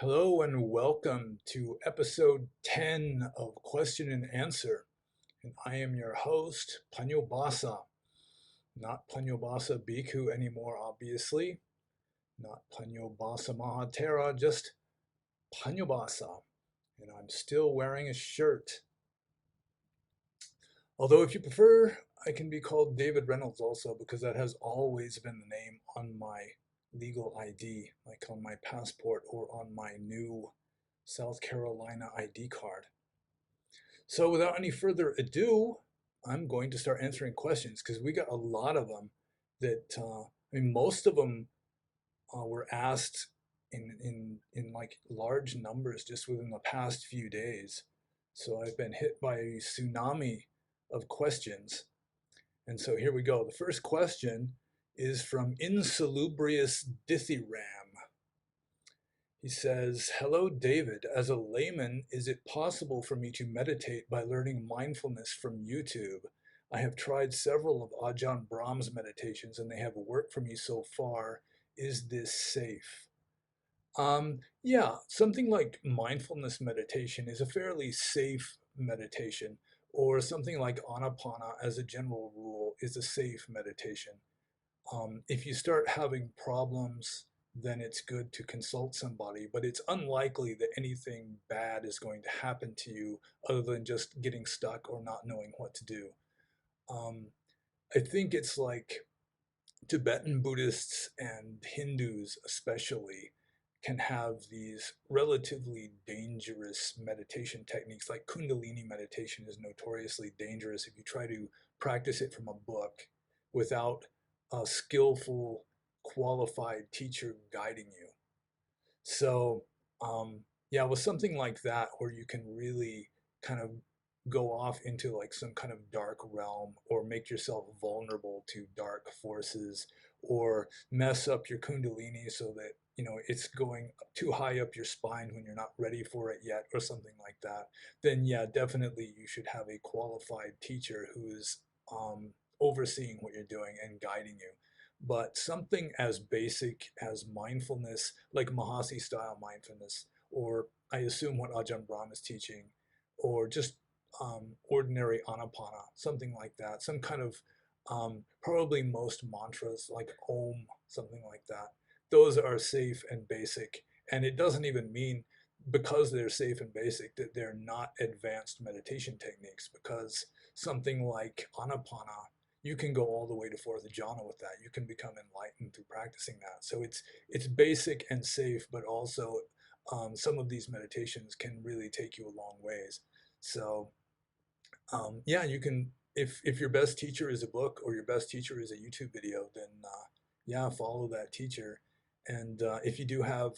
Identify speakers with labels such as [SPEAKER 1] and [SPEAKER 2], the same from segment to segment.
[SPEAKER 1] Hello and welcome to episode 10 of Question and Answer. And I am your host, Panyobasa. Not Panyobasa Bhikkhu anymore, obviously. Not Panyobasa Mahatera, just Panyobasa. And I'm still wearing a shirt. Although, if you prefer, I can be called David Reynolds also, because that has always been the name on my legal ID, like on my passport or on my new South Carolina ID card. So without any further ado, I'm going to start answering questions because we got a lot of them that, most of them were asked in like large numbers just within the past few days. So I've been hit by a tsunami of questions. And so here we go. The first question is from Insalubrious Dithyram. He says, "Hello, David. As a layman, is it possible for me to meditate by learning mindfulness from YouTube? I have tried several of Ajahn Brahm's meditations and they have worked for me so far. Is this safe?" Yeah, something like mindfulness meditation is a fairly safe meditation, or something like Anapana, as a general rule, is a safe meditation. If you start having problems, then it's good to consult somebody, but it's unlikely that anything bad is going to happen to you other than just getting stuck or not knowing what to do. Um, I think it's like Tibetan Buddhists and Hindus, especially, can have these relatively dangerous meditation techniques. Like Kundalini meditation is notoriously dangerous if you try to practice it from a book without a skillful, qualified teacher guiding you. So, yeah, with something like that, where you can really kind of go off into like some kind of dark realm or make yourself vulnerable to dark forces or mess up your kundalini so that it's going too high up your spine when you're not ready for it yet or something like that, then yeah, definitely you should have a qualified teacher who is overseeing what you're doing and guiding you. But something as basic as mindfulness, like Mahasi style mindfulness, or I assume what Ajahn Brahm is teaching, or just ordinary anapana, something like that, some kind of probably most mantras like Om, something like that. Those are safe and basic. And it doesn't even mean because they're safe and basic that they're not advanced meditation techniques, because something like anapana, you can go all the way to fourth jhana with that. You can become enlightened through practicing that. So it's basic and safe, but also some of these meditations can really take you a long ways. So yeah, you can, if your best teacher is a book or your best teacher is a YouTube video, then yeah, follow that teacher. And if you do have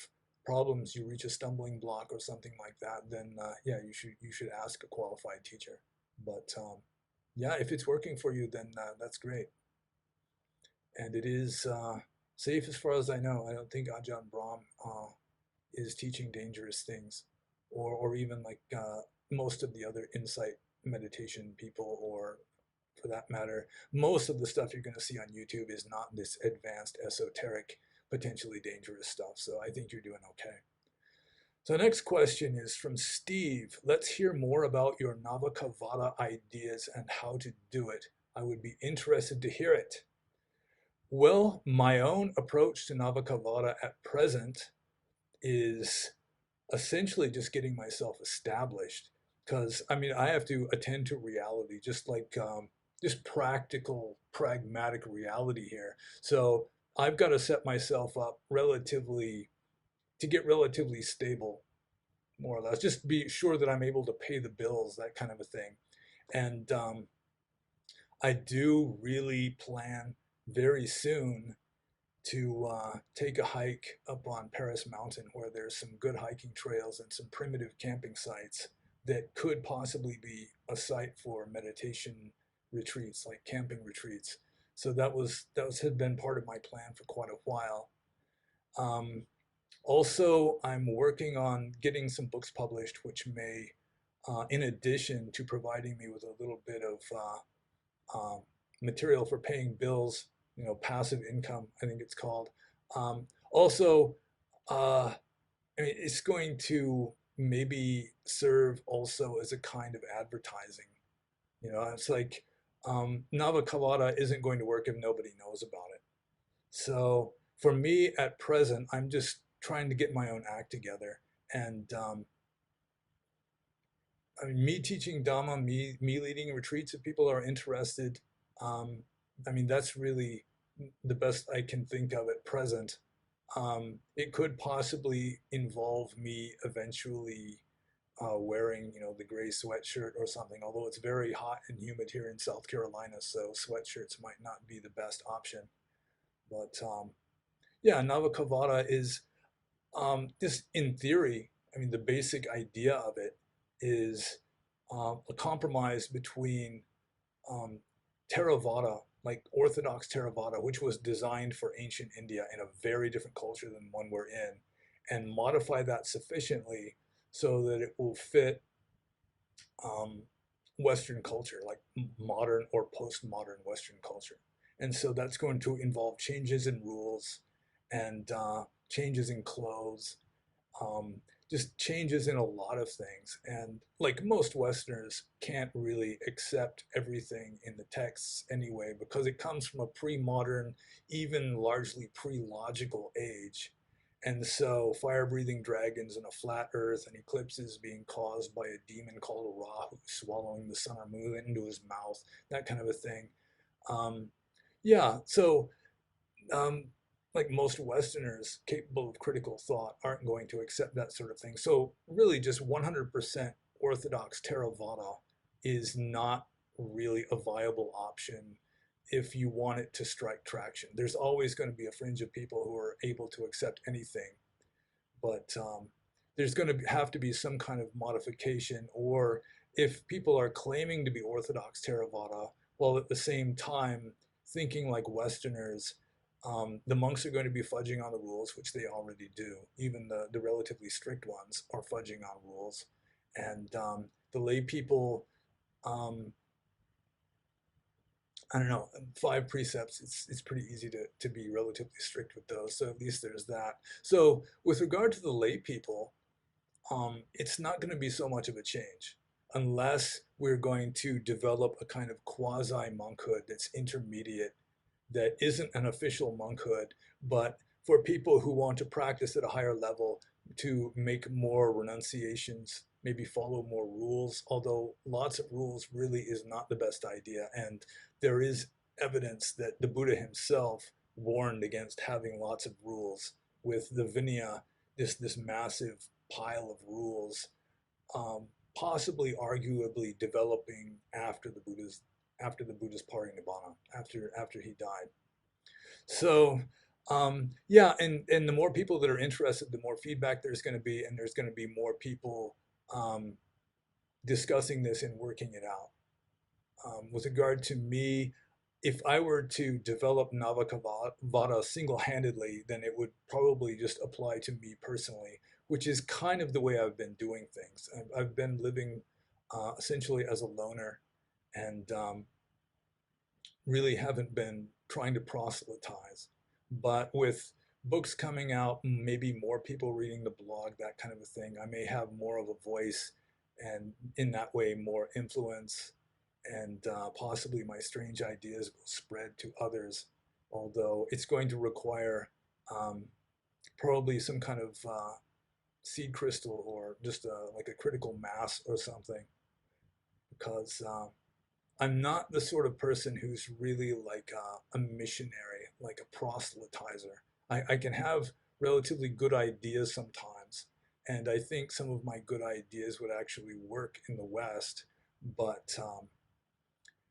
[SPEAKER 1] problems, you reach a stumbling block or something like that, then yeah, you should ask a qualified teacher. But yeah, if it's working for you, then that's great. And it is safe as far as I know. I don't think Ajahn Brahm is teaching dangerous things, or even like most of the other insight meditation people, or for that matter, most of the stuff you're going to see on YouTube is not this advanced, esoteric, potentially dangerous stuff. So I think you're doing okay. So next question is from Steve. Let's hear more about your Navakavada ideas and how to do it. I would be interested to hear it. Well, my own approach to Navakavada at present is essentially just getting myself established, because I mean I have to attend to reality, just like just practical, pragmatic reality here. So I've got to set myself up relatively to get relatively stable, more or less. Just be sure that I'm able to pay the bills, that kind of a thing. And I do really plan very soon to take a hike up on Paris Mountain, where there's some good hiking trails and some primitive camping sites that could possibly be a site for meditation retreats, like camping retreats. So that had been part of my plan for quite a while. Um, Also, I'm working on getting some books published, which may, in addition to providing me with a little bit of material for paying bills, passive income, I think it's called. Also, uh, I mean, it's going to maybe serve also as a kind of advertising. You know, it's like Navakavada isn't going to work if nobody knows about it. So for me at present, I'm just trying to get my own act together. And I mean, me teaching Dhamma, me leading retreats, if people are interested, um, I mean, that's really the best I can think of at present. It could possibly involve me eventually wearing, you know, the gray sweatshirt or something, although it's very hot and humid here in South Carolina, so sweatshirts might not be the best option. But yeah, Navakavada is just in theory, I mean, the basic idea of it is a compromise between um, Theravada, like Orthodox Theravada, which was designed for ancient India in a very different culture than one we're in, and modify that sufficiently so that it will fit um, Western culture, like modern or postmodern Western culture. And so that's going to involve changes in rules and changes in clothes, um, just changes in a lot of things. And like most Westerners can't really accept everything in the texts anyway, because it comes from a pre-modern, even largely pre-logical age. And so fire-breathing dragons and a flat earth and eclipses being caused by a demon called Rahu swallowing the sun or moon into his mouth, that kind of a thing. Um, yeah, so um, like most Westerners capable of critical thought aren't going to accept that sort of thing. So really just 100% Orthodox Theravada is not really a viable option if you want it to strike traction. There's always going to be a fringe of people who are able to accept anything, but there's going to have to be some kind of modification, or if people are claiming to be Orthodox Theravada, while at the same time thinking like Westerners, the monks are going to be fudging on the rules, which they already do. Even the relatively strict ones are fudging on rules. And the lay people, um, I don't know, 5 precepts, it's pretty easy to be relatively strict with those. So at least there's that. So with regard to the lay people, it's not going to be so much of a change unless we're going to develop a kind of quasi monkhood that's intermediate, that isn't an official monkhood, but for people who want to practice at a higher level, to make more renunciations, maybe follow more rules, although lots of rules really is not the best idea. And there is evidence that the Buddha himself warned against having lots of rules, with the Vinaya, this massive pile of rules, possibly arguably developing after the Buddha's parinibbana, after he died. So yeah, and the more people that are interested, the more feedback there's going to be, and there's going to be more people um, discussing this and working it out. With regard to me, if I were to develop Navakavada single-handedly, then it would probably just apply to me personally, which is kind of the way I've been doing things. I've been living essentially as a loner, and really haven't been trying to proselytize. But with books coming out, maybe more people reading the blog, that kind of a thing, I may have more of a voice, and in that way more influence, and possibly my strange ideas will spread to others, although it's going to require um, probably some kind of seed crystal, or just like a critical mass or something, because I'm not the sort of person who's really like a missionary, like a proselytizer. I can have relatively good ideas sometimes, and I think some of my good ideas would actually work in the West, but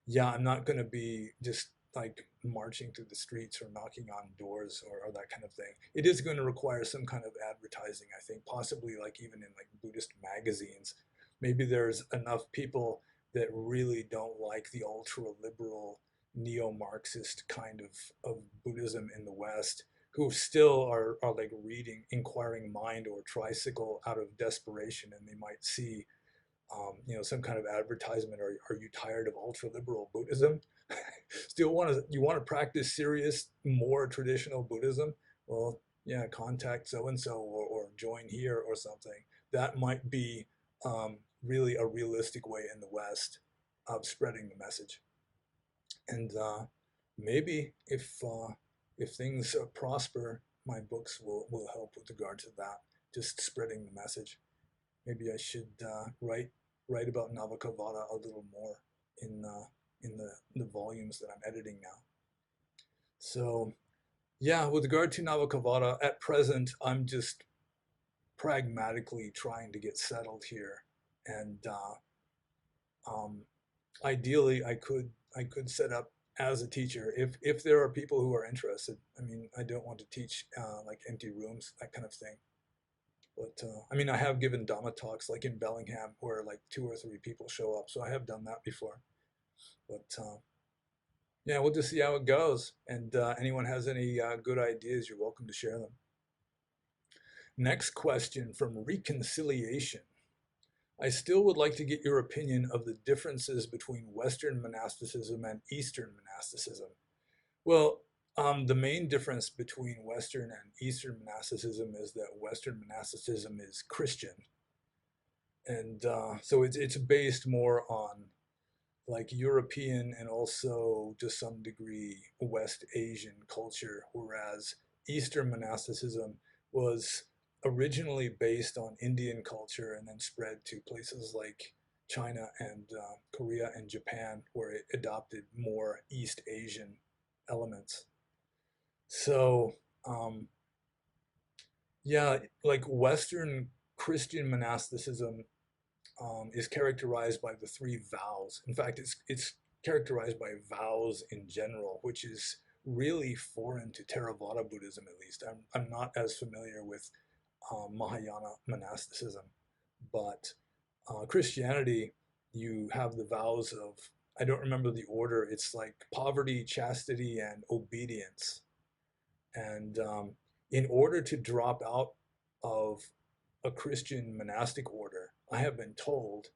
[SPEAKER 1] yeah, I'm not going to be just like marching through the streets or knocking on doors, or that kind of thing. It is going to require some kind of advertising, I think, possibly like even in like Buddhist magazines. Maybe there's enough people that really don't like the ultra liberal neo-Marxist kind of Buddhism in the West, who still are like reading Inquiring Mind or Tricycle out of desperation, and they might see you know, some kind of advertisement. Are you tired of ultra liberal Buddhism? Still want to, you want to practice serious, more traditional Buddhism? Well, yeah, contact so and so, or join here or something. That might be really a realistic way in the West of spreading the message. And maybe if things prosper, my books will help with regard to that, just spreading the message. Maybe I should write about Navakavada a little more in the volumes that I'm editing now. So yeah, with regard to Navakavada, at present I'm just pragmatically trying to get settled here, and um, ideally I could set up as a teacher if there are people who are interested. I mean, I don't want to teach like empty rooms, that kind of thing. But I mean, I have given Dhamma talks like in Bellingham where like 2 or 3 people show up, so I have done that before. But yeah, we'll just see how it goes. And anyone has any good ideas, you're welcome to share them. Next question from Reconciliation. I still would like to get your opinion of the differences between Western monasticism and Eastern monasticism. Well, the main difference between Western and Eastern monasticism is that Western monasticism is Christian, and so it's based more on like European and also to some degree West Asian culture, whereas Eastern monasticism was originally based on Indian culture and then spread to places like China and Korea and Japan, where it adopted more East Asian elements. So, yeah, like Western Christian monasticism is characterized by the 3 vows. In fact, it's characterized by vows in general, which is really foreign to Theravada Buddhism, at least. I'm not as familiar with Mahayana monasticism, but Christianity, you have the vows of, I don't remember the order, it's like poverty, chastity, and obedience. And in order to drop out of a Christian monastic order, I have been told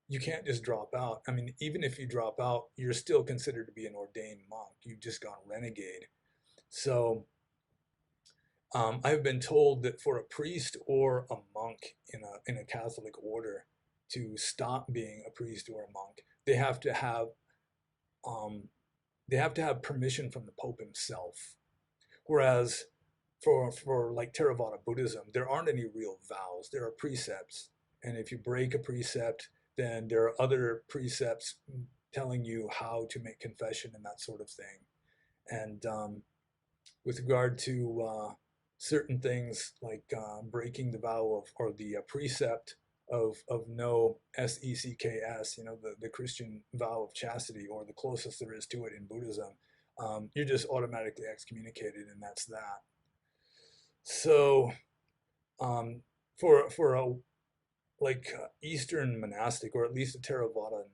[SPEAKER 1] you can't just drop out. I mean, even if you drop out, you're still considered to be an ordained monk. You've just gone renegade. So I've been told that for a priest or a monk in a Catholic order to stop being a priest or a monk, they have to have um, permission from the Pope himself. Whereas for like Theravada Buddhism, there aren't any real vows. There are precepts, and if you break a precept, then there are other precepts telling you how to make confession and that sort of thing. And with regard to certain things like breaking the vow of or the precept of no secks, you know, the Christian vow of chastity, or the closest there is to it in Buddhism, you're just automatically excommunicated, and that's that. So for a like Eastern monastic, or at least a Theravada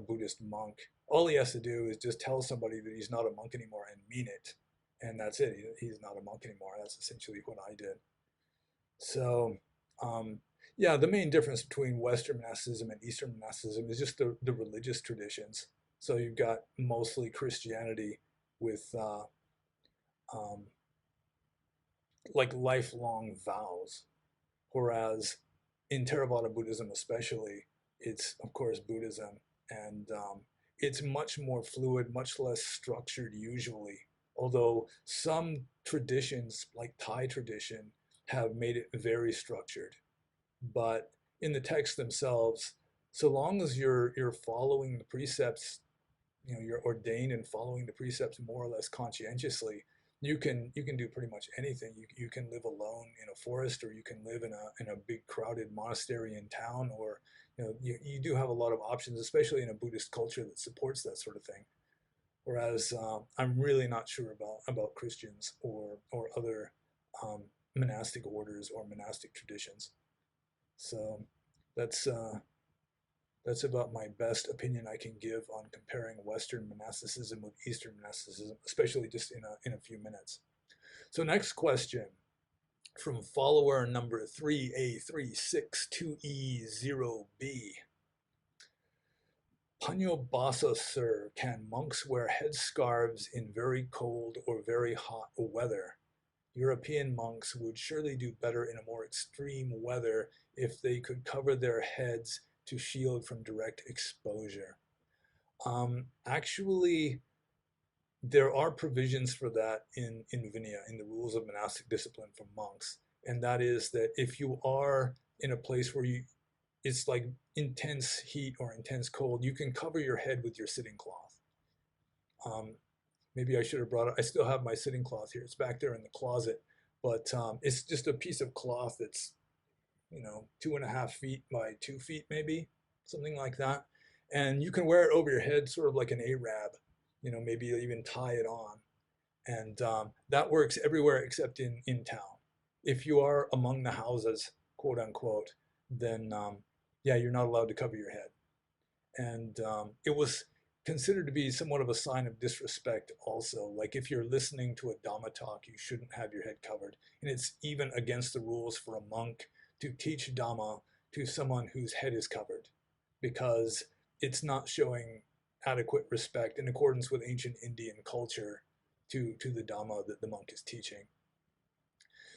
[SPEAKER 1] Buddhist monk, all he has to do is just tell somebody that he's not a monk anymore and mean it, and that's it. He's not a monk anymore. That's essentially what I did. So yeah, the main difference between Western monasticism and Eastern monasticism is just the religious traditions. So you've got mostly Christianity with um, like lifelong vows, whereas in Theravada Buddhism especially, it's of course Buddhism, and it's much more fluid, much less structured usually. Although some traditions, like Thai tradition, have made it very structured. But in the texts themselves, so long as you're following the precepts, you know, you're ordained and following the precepts more or less conscientiously, you can do pretty much anything. You can live alone in a forest, or you can live in a big crowded monastery in town, or you know, you do have a lot of options, especially in a Buddhist culture that supports that sort of thing. Whereas I'm really not sure about Christians or other monastic orders or monastic traditions. So that's about my best opinion I can give on comparing Western monasticism with Eastern monasticism, especially just in a few minutes. So next question from follower number 3A362E0B. Panyobasa, sir, can monks wear headscarves in very cold or very hot weather? European monks would surely do better in a more extreme weather if they could cover their heads to shield from direct exposure. Actually, there are provisions for that in Vinaya, in the rules of monastic discipline for monks. And that is that if you are in a place where it's like intense heat or intense cold, you can cover your head with your sitting cloth. Maybe I should have brought it. I still have my sitting cloth here. It's back there in the closet, but it's just a piece of cloth that's 2.5 feet by 2 feet, maybe something like that. And you can wear it over your head, sort of like an Arab, maybe even tie it on. And that works everywhere except in town. If you are among the houses, quote unquote, then yeah, you're not allowed to cover your head. And it was considered to be somewhat of a sign of disrespect also. Like if you're listening to a Dhamma talk, you shouldn't have your head covered. And it's even against the rules for a monk to teach Dhamma to someone whose head is covered, because it's not showing adequate respect in accordance with ancient Indian culture to the Dhamma that the monk is teaching.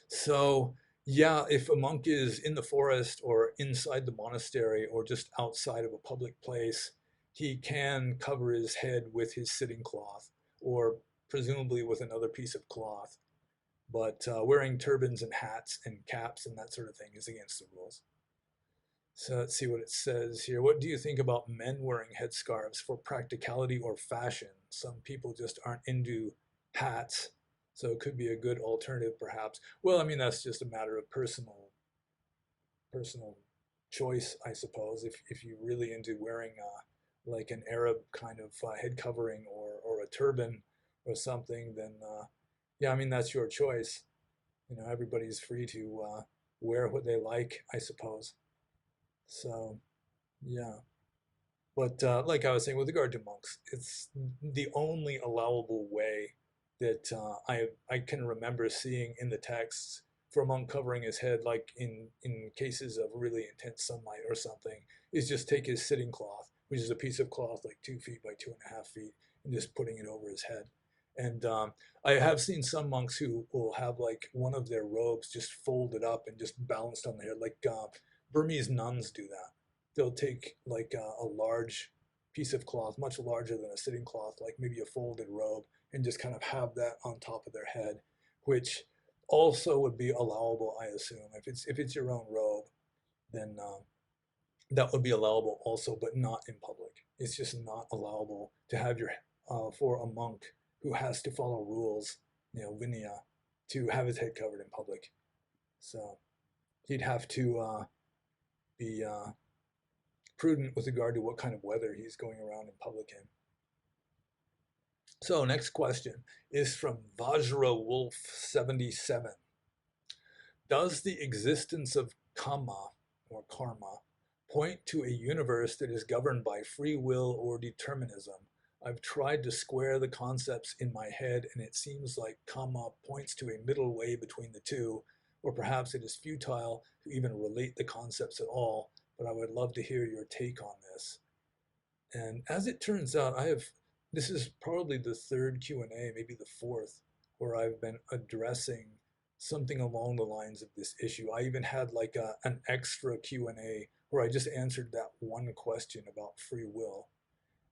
[SPEAKER 1] So yeah, if a monk is in the forest or inside the monastery or just outside of a public place, he can cover his head with his sitting cloth or presumably with another piece of cloth. But wearing turbans and hats and caps and that sort of thing is against the rules. So let's see what it says here. What do you think about men wearing headscarves for practicality or fashion? Some people just aren't into hats, so it could be a good alternative perhaps. Well, I mean, that's just a matter of personal choice, I suppose. If you're really into wearing like an Arab kind of head covering or a turban or something, then yeah, I mean, that's your choice. Everybody's free to wear what they like, I suppose. So, yeah. But like I was saying, with regard to monks, it's the only allowable way that I can remember seeing in the texts for a monk covering his head, like in cases of really intense sunlight or something, is just take his sitting cloth, which is a piece of cloth like 2 feet by 2.5 feet, and just putting it over his head. And I have seen some monks who will have like one of their robes just folded up and just balanced on their head, like Burmese nuns do that. They'll take like a large piece of cloth, much larger than a sitting cloth, like maybe a folded robe, and just kind of have that on top of their head, which also would be allowable, I assume. If it's your own robe, then that would be allowable also, but not in public. It's just not allowable to have your for a monk who has to follow rules, Vinaya, to have his head covered in public. So he'd have to be prudent with regard to what kind of weather he's going around in public in. So next question is from Vajra Wolf 77. Does the existence of karma or karma point to a universe that is governed by free will or determinism? I've tried to square the concepts in my head, and it seems like karma points to a middle way between the two, or perhaps it is futile to even relate the concepts at all, but I would love to hear your take on this. And as it turns out, this is probably the third Q&A, maybe the fourth, where I've been addressing something along the lines of this issue. I even had like an extra Q&A where I just answered that one question about free will.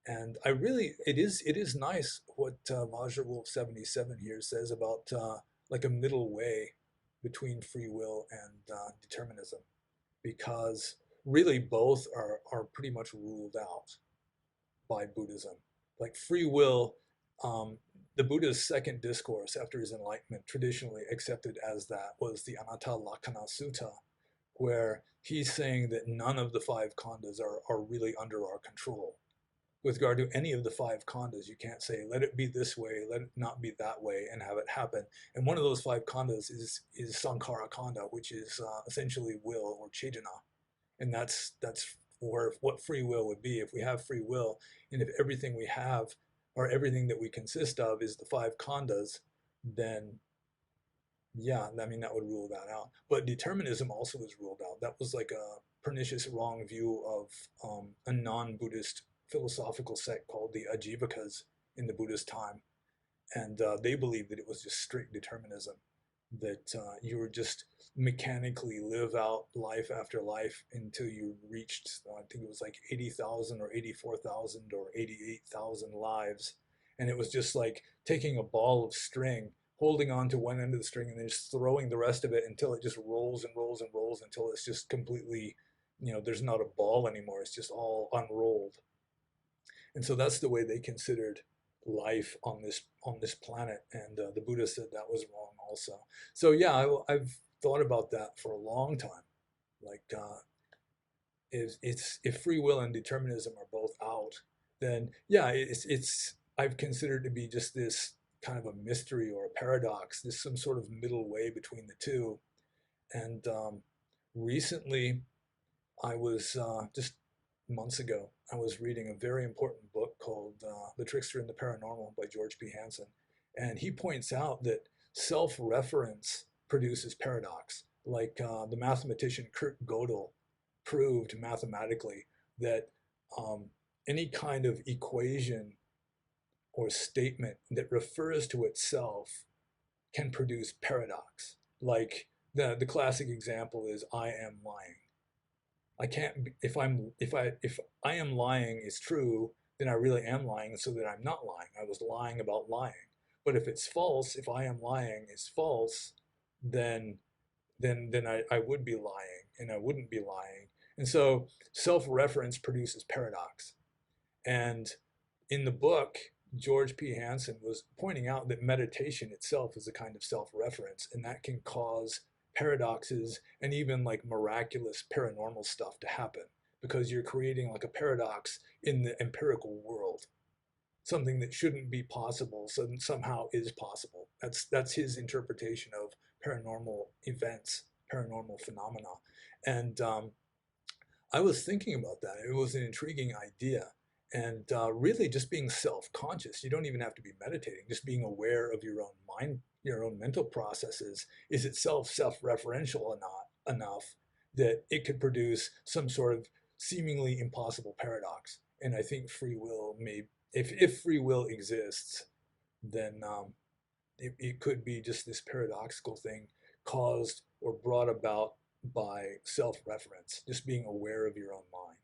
[SPEAKER 1] And it is nice what Vajra Wolf 77 here says about like a middle way between free will and determinism, because really both are pretty much ruled out by Buddhism. Like free will, the Buddha's second discourse after his enlightenment, traditionally accepted as that, was the Anatta Lakkhana Sutta, where he's saying that none of the five khandhas are really under our control. With regard to any of the five khandhas, you can't say, let it be this way, let it not be that way, and have it happen. And one of those five khandhas is Sankhara Khandha, which is essentially will or cetana. And that's what free will would be. If we have free will, and if everything we have or everything that we consist of is the five khandhas, then yeah, I mean, that would rule that out. But determinism also is ruled out. That was like a pernicious wrong view of a non-Buddhist philosophical sect called the Ajivakas in the Buddhist time. And they believed that it was just strict determinism. that you would just mechanically live out life after life until you reached, I think it was like 80,000 or 84,000 or 88,000 lives. And it was just like taking a ball of string, holding on to one end of the string, and then just throwing the rest of it until it just rolls and rolls and rolls until it's just completely, there's not a ball anymore. It's just all unrolled. And so that's the way they considered life on this planet. And the Buddha said that was wrong also. So yeah, I've thought about that for a long time. Like, if free will and determinism are both out, then yeah, it's I've considered to be just this kind of a mystery or a paradox, this some sort of middle way between the two. And recently, I was just months ago, I was reading a very important book called The Trickster and the Paranormal by George P. Hansen. And he points out that self reference produces paradox. Like the mathematician Kurt Gödel proved mathematically that um, any kind of equation or statement that refers to itself can produce paradox. Like the classic example is I am lying. I can't if I am lying is true, then I really am lying so that I'm not lying. I was lying about lying. But if it's false, if I am lying is false, then I would be lying and I wouldn't be lying. And so self-reference produces paradox. And in the book, George P. Hansen was pointing out that meditation itself is a kind of self-reference, and that can cause paradoxes and even like miraculous paranormal stuff to happen because you're creating like a paradox in the empirical world, something that shouldn't be possible somehow is possible. That's his interpretation of paranormal events, paranormal phenomena. And I was thinking about that. It was an intriguing idea. And really just being self-conscious. You don't even have to be meditating. Just being aware of your own mind, your own mental processes is itself self-referential or not enough that it could produce some sort of seemingly impossible paradox. And I think free will may, if free will exists, then it could be just this paradoxical thing caused or brought about by self-reference, just being aware of your own mind.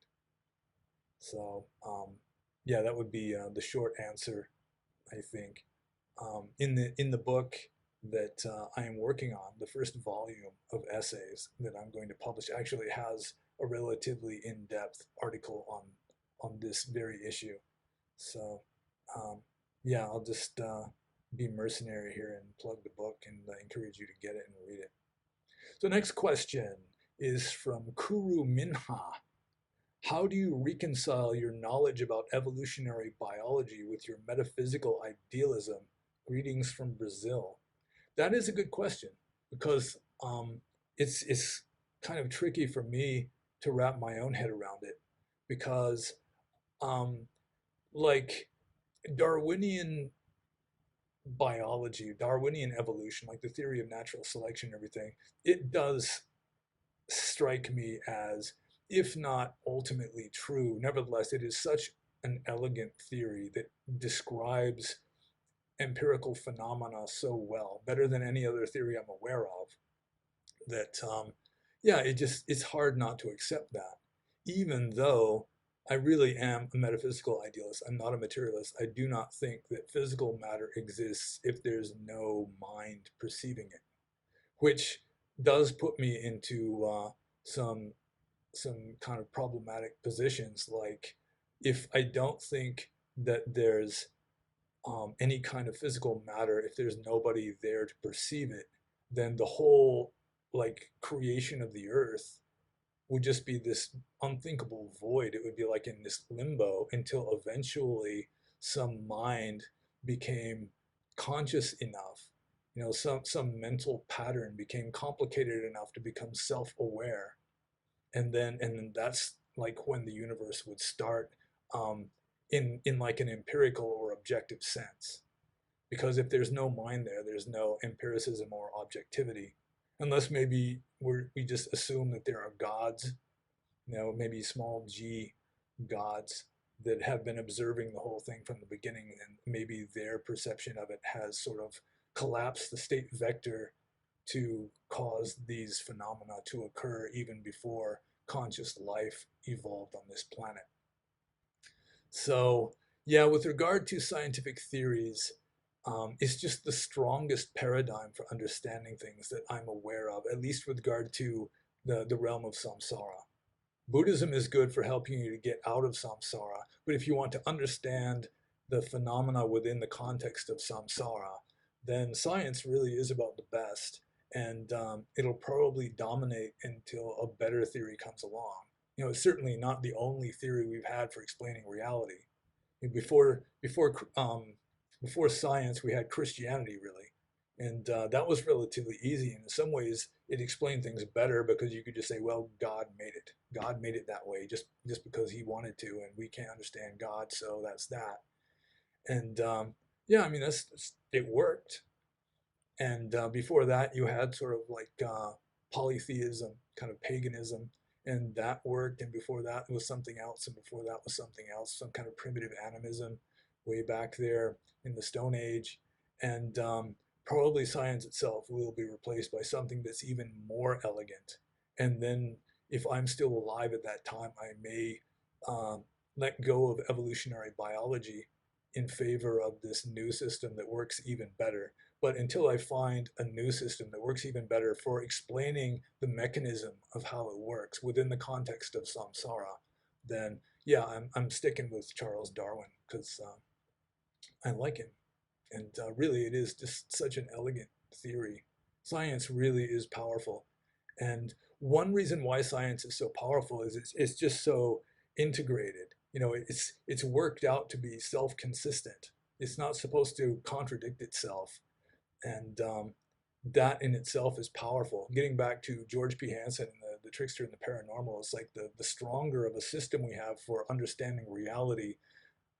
[SPEAKER 1] So yeah, that would be the short answer, I think. In the book that I am working on, the first volume of essays that I'm going to publish actually has a relatively in-depth article on this very issue. So yeah, I'll just be mercenary here and plug the book, and I encourage you to get it and read it. So next question is from Kuru Minha. How do you reconcile your knowledge about evolutionary biology with your metaphysical idealism? Greetings from Brazil. That is a good question because it's kind of tricky for me to wrap my own head around it because um, like Darwinian biology, Darwinian evolution, like the theory of natural selection and everything, it does strike me as, if not ultimately true, nevertheless, it is such an elegant theory that describes empirical phenomena so well, better than any other theory I'm aware of, that yeah, it's hard not to accept that, even though I really am a metaphysical idealist. I'm not a materialist. I do not think that physical matter exists if there's no mind perceiving it, which does put me into some kind of problematic positions. Like, if I don't think that there's any kind of physical matter, if there's nobody there to perceive it, then the whole like creation of the earth would just be this unthinkable void. It would be like in this limbo until eventually some mind became conscious enough, some mental pattern became complicated enough to become self-aware, and then that's like when the universe would start, um, in like an empirical or objective sense. Because if there's no mind there, there's no empiricism or objectivity, unless maybe we just assume that there are gods, maybe small g gods that have been observing the whole thing from the beginning, and maybe their perception of it has sort of collapsed the state vector to cause these phenomena to occur even before conscious life evolved on this planet. So, yeah, with regard to scientific theories, it's just the strongest paradigm for understanding things that I'm aware of, at least with regard to the realm of samsara. Buddhism is good for helping you to get out of samsara, but if you want to understand the phenomena within the context of samsara, then science really is about the best, and it'll probably dominate until a better theory comes along. You know, it's certainly not the only theory we've had for explaining reality. Before science, we had Christianity really, and that was relatively easy. And in some ways, it explained things better because you could just say, "Well, God made it. God made it that way, just because He wanted to, and we can't understand God, so that's that." And yeah, I mean, it worked. And before that, you had sort of like polytheism, kind of paganism, and that worked. And before that was something else, and before that was something else, some kind of primitive animism way back there in the Stone Age. And probably science itself will be replaced by something that's even more elegant. And then if I'm still alive at that time, I may let go of evolutionary biology in favor of this new system that works even better. But until I find a new system that works even better for explaining the mechanism of how it works within the context of samsara, then yeah, I'm sticking with Charles Darwin because I like him. And really, it is just such an elegant theory. Science really is powerful. And one reason why science is so powerful is it's just so integrated. You know, it's worked out to be self-consistent. It's not supposed to contradict itself. And that in itself is powerful. Getting back to George P. Hansen and the trickster and the paranormal, it's like the stronger of a system we have for understanding reality,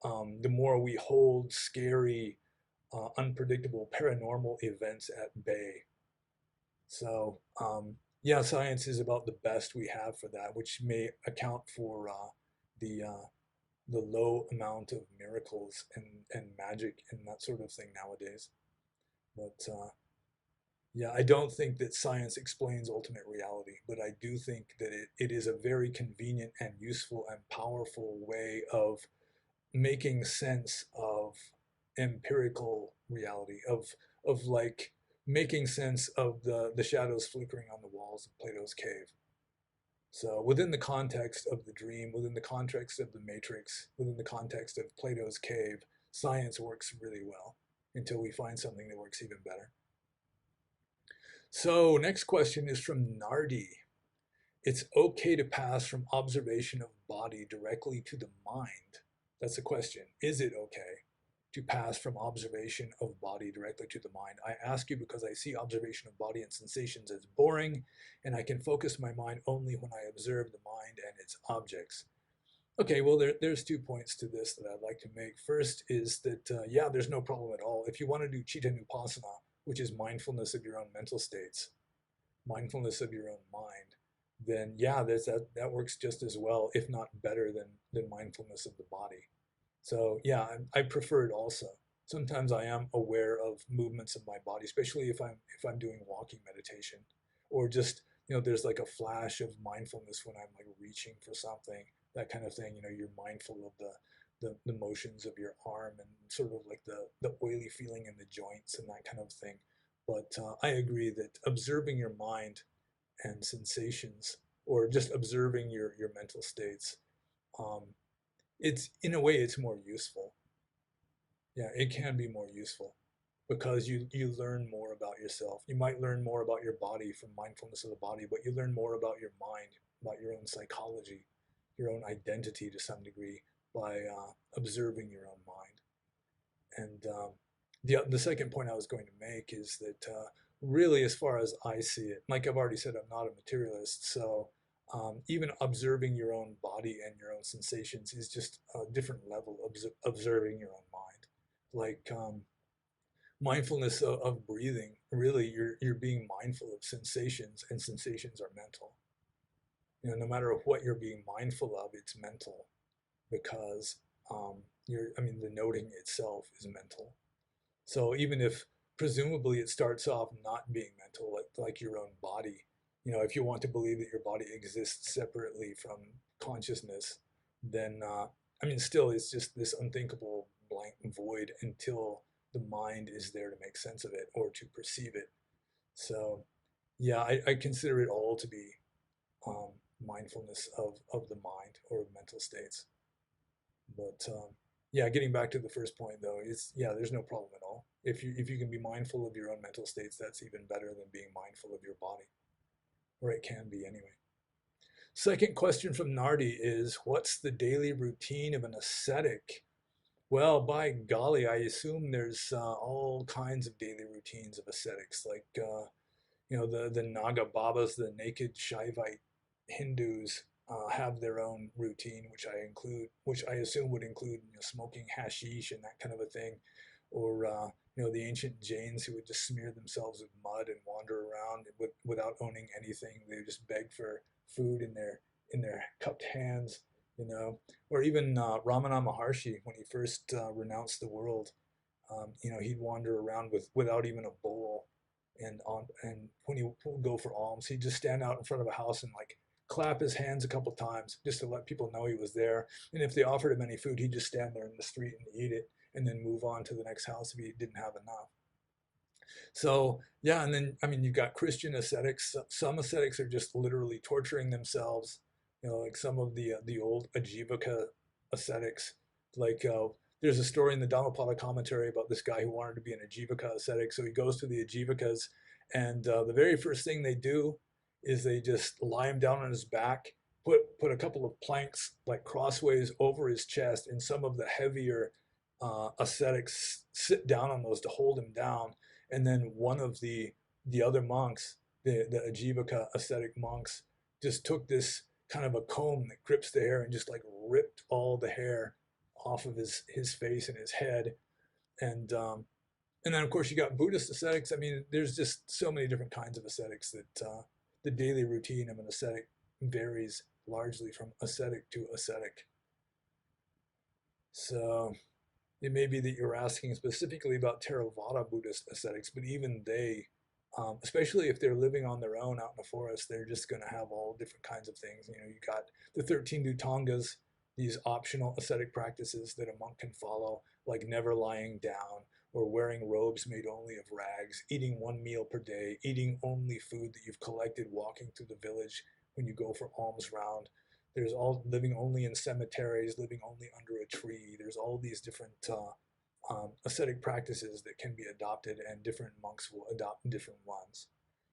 [SPEAKER 1] the more we hold scary, unpredictable paranormal events at bay. So yeah, science is about the best we have for that, which may account for the uh, the low amount of miracles and magic and that sort of thing nowadays. But yeah, I don't think that science explains ultimate reality, but I do think that it is a very convenient and useful and powerful way of making sense of empirical reality, of like making sense of the shadows flickering on the walls of Plato's cave. So within the context of the dream, within the context of the matrix, within the context of Plato's cave, science works really well until we find something that works even better. So next question is from Nardi. It's okay to pass from observation of body directly to the mind. That's the question. Is it okay to pass from observation of body directly to the mind? I ask you because I see observation of body and sensations as boring, and I can focus my mind only when I observe the mind and its objects. Okay, well, there's 2 points to this that I'd like to make. First is that, yeah, there's no problem at all. If you want to do Chitta Nupassana, which is mindfulness of your own mental states, mindfulness of your own mind, then yeah, that works just as well, if not better than mindfulness of the body. So yeah, I prefer it also. Sometimes I am aware of movements of my body, especially if I'm doing walking meditation, or just there's like a flash of mindfulness when I'm like reaching for something, that kind of thing. You're mindful of the motions of your arm and sort of like the oily feeling in the joints and that kind of thing. But I agree that observing your mind and sensations, or just observing your mental states, um, it's in a way it's more useful. Yeah, it can be more useful because you learn more about yourself. You might learn more about your body from mindfulness of the body, but you learn more about your mind, about your own psychology, your own identity to some degree by observing your own mind. And the second point I was going to make is that really, as far as I see it, like I've already said, I'm not a materialist, so even observing your own body and your own sensations is just a different level of observing your own mind. Like mindfulness of breathing, really, you're being mindful of sensations, and sensations are mental. No matter what you're being mindful of, it's mental because I mean, the noting itself is mental. So even if presumably it starts off not being mental, like your own body. If you want to believe that your body exists separately from consciousness, then still it's just this unthinkable blank void until the mind is there to make sense of it or to perceive it. So yeah, I consider it all to be mindfulness of the mind or mental states. But yeah, getting back to the first point though, there's no problem at all. If you can be mindful of your own mental states, that's even better than being mindful of your body, or it can be anyway. Second question from Nardi is, what's the daily routine of an ascetic? Well, by golly, I assume there's all kinds of daily routines of ascetics, like the Naga Babas, the naked Shaivite Hindus have their own routine, which I assume would include smoking hashish and that kind of a thing, or the ancient Jains who would just smear themselves with mud and wander around without owning anything. They would just beg for food in their cupped hands, or even Ramana Maharshi when he first renounced the world. He'd wander around without even a bowl, and when he would go for alms, he'd just stand out in front of a house and like clap his hands a couple times just to let people know he was there. And if they offered him any food, he'd just stand there in the street and eat it, and then move on to the next house if he didn't have enough. So yeah, and then you've got Christian ascetics. Some ascetics are just literally torturing themselves. Like some of the old Ajivaka ascetics. Like there's a story in the Dhammapada commentary about this guy who wanted to be an Ajivaka ascetic. So he goes to the Ajivakas, and the very first thing they do is they just lie him down on his back, put a couple of planks like crossways over his chest, and some of the heavier ascetics sit down on those to hold him down. And then one of the other monks, the Ajivaka ascetic monks, just took this kind of a comb that grips the hair and just like ripped all the hair off of his face and his head. And then of course you got Buddhist ascetics. There's just so many different kinds of ascetics that the daily routine of an ascetic varies largely from ascetic to ascetic. So it may be that you're asking specifically about Theravada Buddhist ascetics, but even they, especially if they're living on their own out in the forest, they're just going to have all different kinds of things. You got the 13 Dhutangas, these optional ascetic practices that a monk can follow, like never lying down or wearing robes made only of rags, eating one meal per day, eating only food that you've collected walking through the village when you go for alms round. There's all living only in cemeteries, living only under a tree. There's all these different ascetic practices that can be adopted, and different monks will adopt different ones.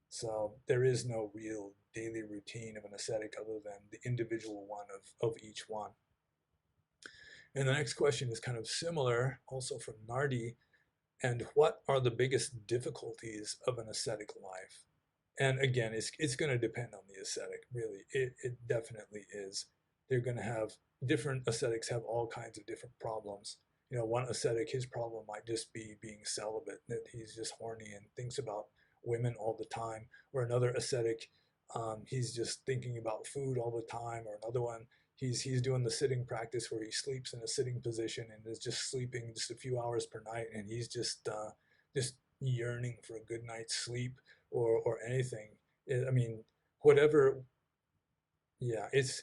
[SPEAKER 1] So there is no real daily routine of an ascetic other than the individual one of each one. And the next question is kind of similar, also from Nardi. And what are the biggest difficulties of an ascetic life? And again, it's going to depend on the ascetic, really. It definitely is. They're going to have different ascetics have all kinds of different problems. One ascetic, his problem might just be being celibate, that he's just horny and thinks about women all the time. Or another ascetic, he's just thinking about food all the time. Or another one, he's doing the sitting practice where he sleeps in a sitting position and is just sleeping just a few hours per night, and he's just yearning for a good night's sleep or anything. Whatever. Yeah, it's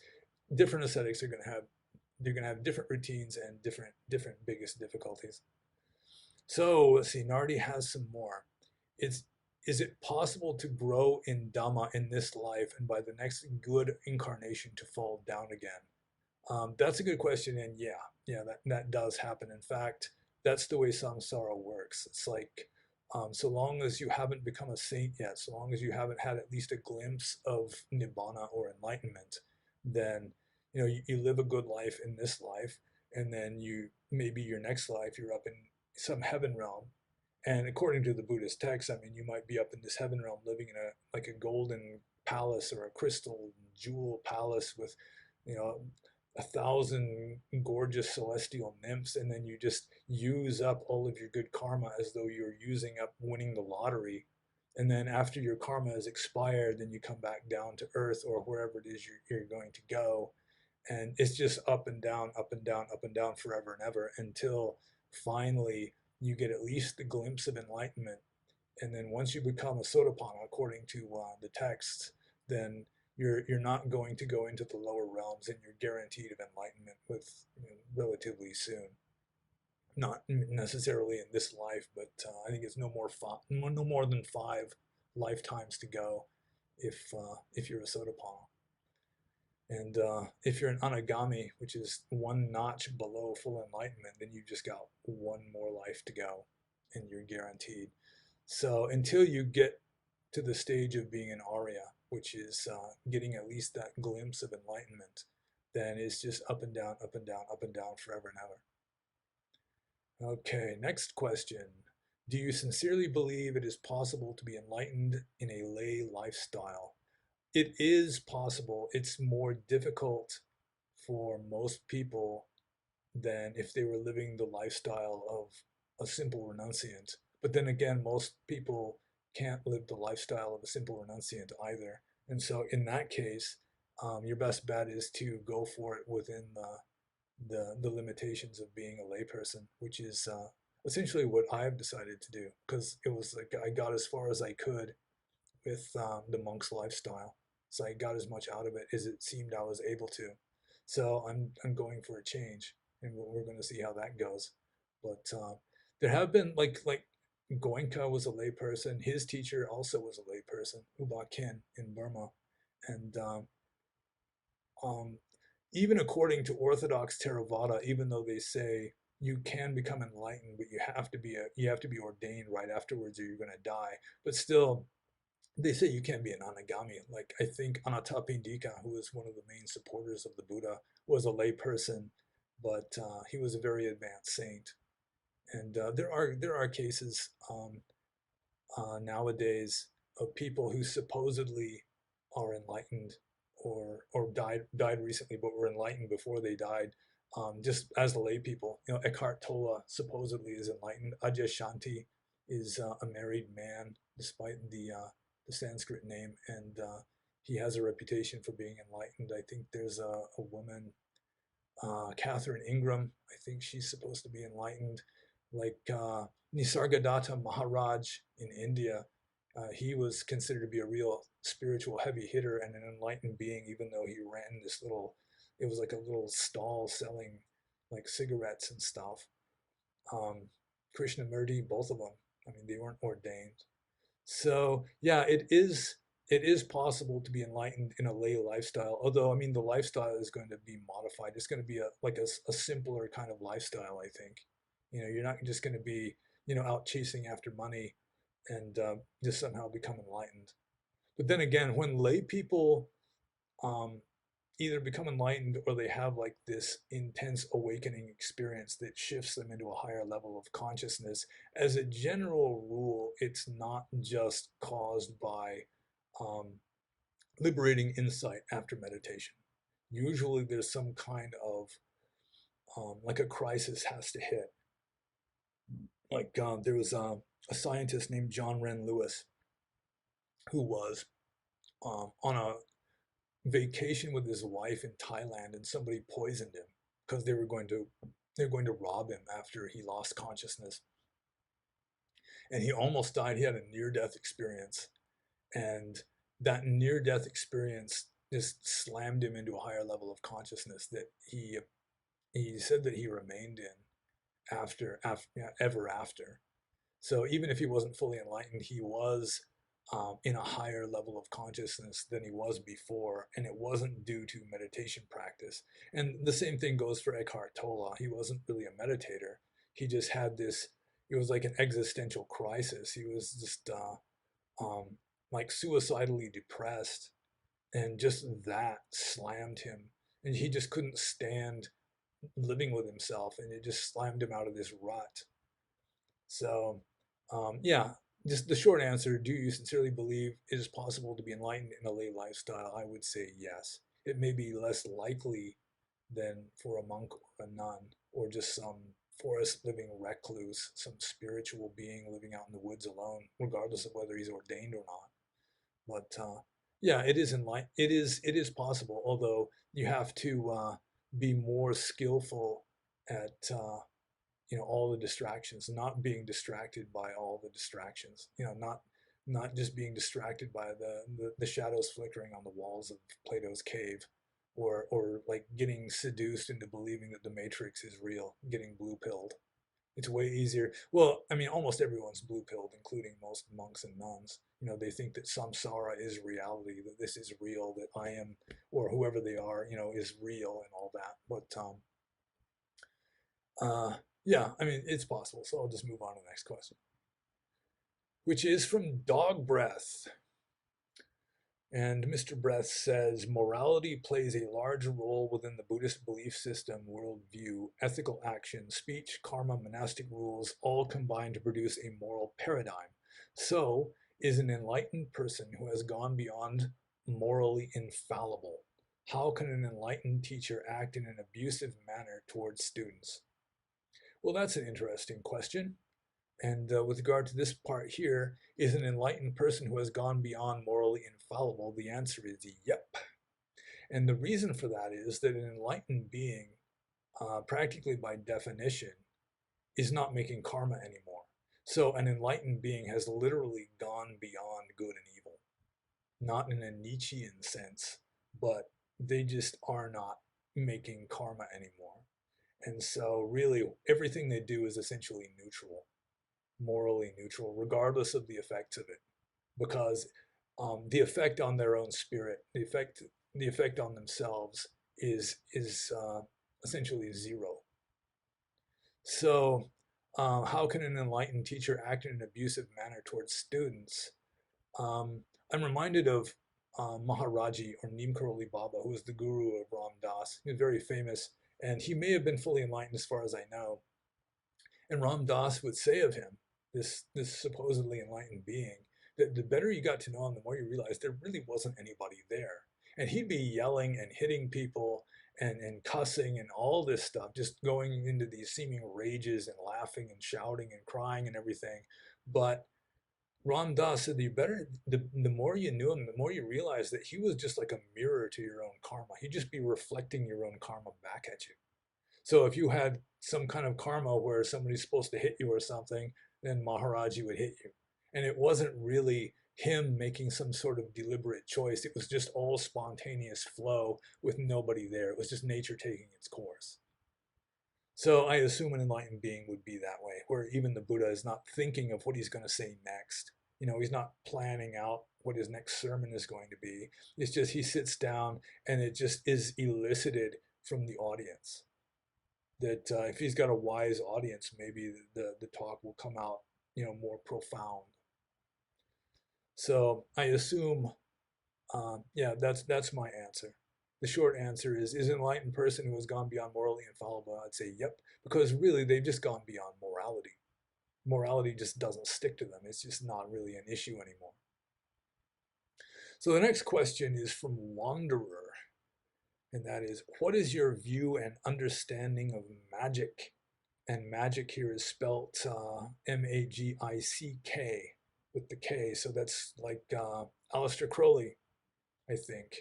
[SPEAKER 1] different ascetics are going to have different routines and different biggest difficulties. So let's see. Nardi has some more. Is it possible to grow in Dhamma in this life and by the next good incarnation to fall down again? That's a good question, and yeah, that does happen. In fact, that's the way samsara works. It's like so long as you haven't become a saint yet, so long as you haven't had at least a glimpse of nibbana or enlightenment, then you live a good life in this life, and then maybe your next life you're up in some heaven realm. And according to the Buddhist text, you might be up in this heaven realm living in a golden palace or a crystal jewel palace with 1,000 gorgeous celestial nymphs, and then you just use up all of your good karma as though you're using up winning the lottery. And then after your karma is expired, then you come back down to earth or wherever it is you're going to go. And it's just up and down, up and down, up and down forever and ever until finally you get at least the glimpse of enlightenment. And then once you become a Sotapanna, according to the texts, then you're not going to go into the lower realms, and you're guaranteed of enlightenment with, relatively soon. Not necessarily in this life, but I think it's no more than 5 lifetimes to go if you're a Sotapanna. And if you're an anagami, which is one notch below full enlightenment, then you've just got one more life to go, and you're guaranteed. So until you get to the stage of being an Arya, which is getting at least that glimpse of enlightenment, then it's just up and down, up and down, up and down forever and ever. Okay, next question. Do you sincerely believe it is possible to be enlightened in a lay lifestyle? It is possible. It's more difficult for most people than if they were living the lifestyle of a simple renunciant. But then again, most people can't live the lifestyle of a simple renunciant either. And so in that case, your best bet is to go for it within the limitations of being a layperson, which is essentially what I've decided to do, because it was like I got as far as I could with the monk's lifestyle. So I got as much out of it as it seemed I was able to. So I'm going for a change, and we're going to see how that goes. But there have been like Goenka was a layperson. His teacher also was a layperson, Uba Khin in Burma, and um, even according to Orthodox Theravada, even though they say you can become enlightened, but you have to be ordained right afterwards, or you're going to die. But still, they say you can't be an anagami. Like I think Anathapindika, who was one of the main supporters of the Buddha, was a layperson, but he was a very advanced saint. And there are cases nowadays of people who supposedly are enlightened, or died recently, but were enlightened before they died, just as the lay people. Eckhart Tolle supposedly is enlightened. Adyashanti is a married man, despite the Sanskrit name, and he has a reputation for being enlightened. I think there's a woman, Catherine Ingram. I think she's supposed to be enlightened. Like Nisargadatta Maharaj in India, he was considered to be a real spiritual heavy hitter and an enlightened being, even though he ran this little, it was like a little stall selling like cigarettes and stuff. Krishnamurti, both of them, I mean, they weren't ordained. So yeah, it is possible to be enlightened in a lay lifestyle. Although I mean, the lifestyle is going to be modified. It's going to be a simpler kind of lifestyle. I think, you're not just going to be out chasing after money and just somehow become enlightened. But then again, when lay people um, either become enlightened or they have like this intense awakening experience that shifts them into a higher level of consciousness, as a general rule, it's not just caused by um, liberating insight after meditation. Usually there's some kind of like a crisis has to hit. Like there was a scientist named John Wren Lewis who was on a vacation with his wife in Thailand, and somebody poisoned him because they were going to rob him after he lost consciousness, and he almost died. He had a near-death experience, and that near-death experience just slammed him into a higher level of consciousness that he said that he remained in after ever after. So even if he wasn't fully enlightened, he was in a higher level of consciousness than he was before, and it wasn't due to meditation practice. And the same thing goes for Eckhart Tolle. He wasn't really a meditator. He just had this. It was like an existential crisis. He was just um, like suicidally depressed, and just that slammed him, and he just couldn't stand living with himself, and it just slammed him out of this rut. So, yeah, just the short answer, do you sincerely believe it is possible to be enlightened in a lay lifestyle? I would say yes. It may be less likely than for a monk or a nun, or just some forest living recluse, some spiritual being living out in the woods alone, regardless of whether he's ordained or not. But yeah, it is possible, although you have to be more skillful at all the distractions, not being distracted by all the distractions, not just being distracted by the shadows flickering on the walls of Plato's cave, or like getting seduced into believing that the Matrix is real, getting blue pilled. It's way easier. Well, I mean, almost everyone's blue pilled, including most monks and nuns. They think that samsara is reality, that this is real, that I am, or whoever they are, is real and all that. But yeah, I mean, it's possible. So I'll just move on to the next question, which is from Dog Breath. And Mr. Breath says, morality plays a large role within the Buddhist belief system, worldview, ethical action, speech, karma, monastic rules, all combine to produce a moral paradigm. So, is an enlightened person who has gone beyond morally infallible? How can an enlightened teacher act in an abusive manner towards students? Well, that's an interesting question. And with regard to this part here, is an enlightened person who has gone beyond morally infallible? The answer is yep. And the reason for that is that an enlightened being, practically by definition, is not making karma anymore. So an enlightened being has literally gone beyond good and evil. Not in a Nietzschean sense, but they just are not making karma anymore. And so really everything they do is essentially neutral, morally neutral, regardless of the effects of it, because the effect on their own spirit, the effect on themselves is essentially zero. So, how can an enlightened teacher act in an abusive manner towards students? I'm reminded of Maharaji, or Neem Karoli Baba, who was the guru of Ram Dass. He was very famous, and he may have been fully enlightened as far as I know. And Ram Dass would say of him, this supposedly enlightened being, that the better you got to know him, the more you realized there really wasn't anybody there. And he'd be yelling and hitting people and cussing and all this stuff, just going into these seeming rages and laughing and shouting and crying and everything. But Ram Dass said the more you knew him, the more you realized that he was just like a mirror to your own karma. He'd just be reflecting your own karma back at you. So if you had some kind of karma where somebody's supposed to hit you or something, then Maharaji would hit you. And it wasn't really him making some sort of deliberate choice. It was just all spontaneous flow with nobody there. It was just nature taking its course. So I assume an enlightened being would be that way, where even the Buddha is not thinking of what he's going to say next. He's not planning out what his next sermon is going to be. It's just he sits down and it just is elicited from the audience. That if he's got a wise audience, maybe the talk will come out, more profound. So I assume, yeah, that's my answer. The short answer is an enlightened person who has gone beyond morally infallible. I'd say yep, because really they've just gone beyond morality. Morality just doesn't stick to them. It's just not really an issue anymore. So the next question is from Wanderer, and that is, what is your view and understanding of magick? And magick here is spelt Magick with the K. So that's like Aleister Crowley, I think.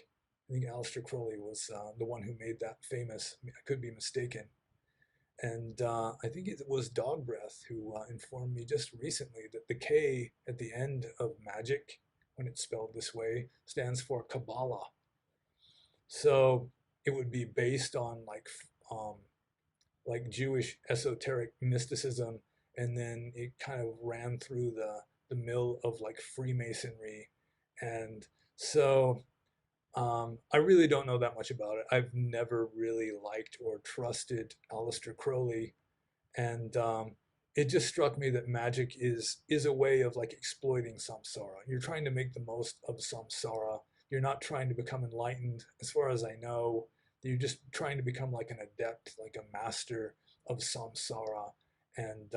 [SPEAKER 1] I think Aleister Crowley was the one who made that famous. I could be mistaken. And I think it was Dog Breath who informed me just recently that the K at the end of magick, when it's spelled this way, stands for Kabbalah. So it would be based on like Jewish esoteric mysticism, and then it kind of ran through the mill of like Freemasonry. And so I really don't know that much about it. I've never really liked or trusted Aleister Crowley, and it just struck me that magick is a way of like exploiting samsara. You're trying to make the most of samsara. You're not trying to become enlightened, as far as I know. You're just trying to become like an adept, like a master of samsara, and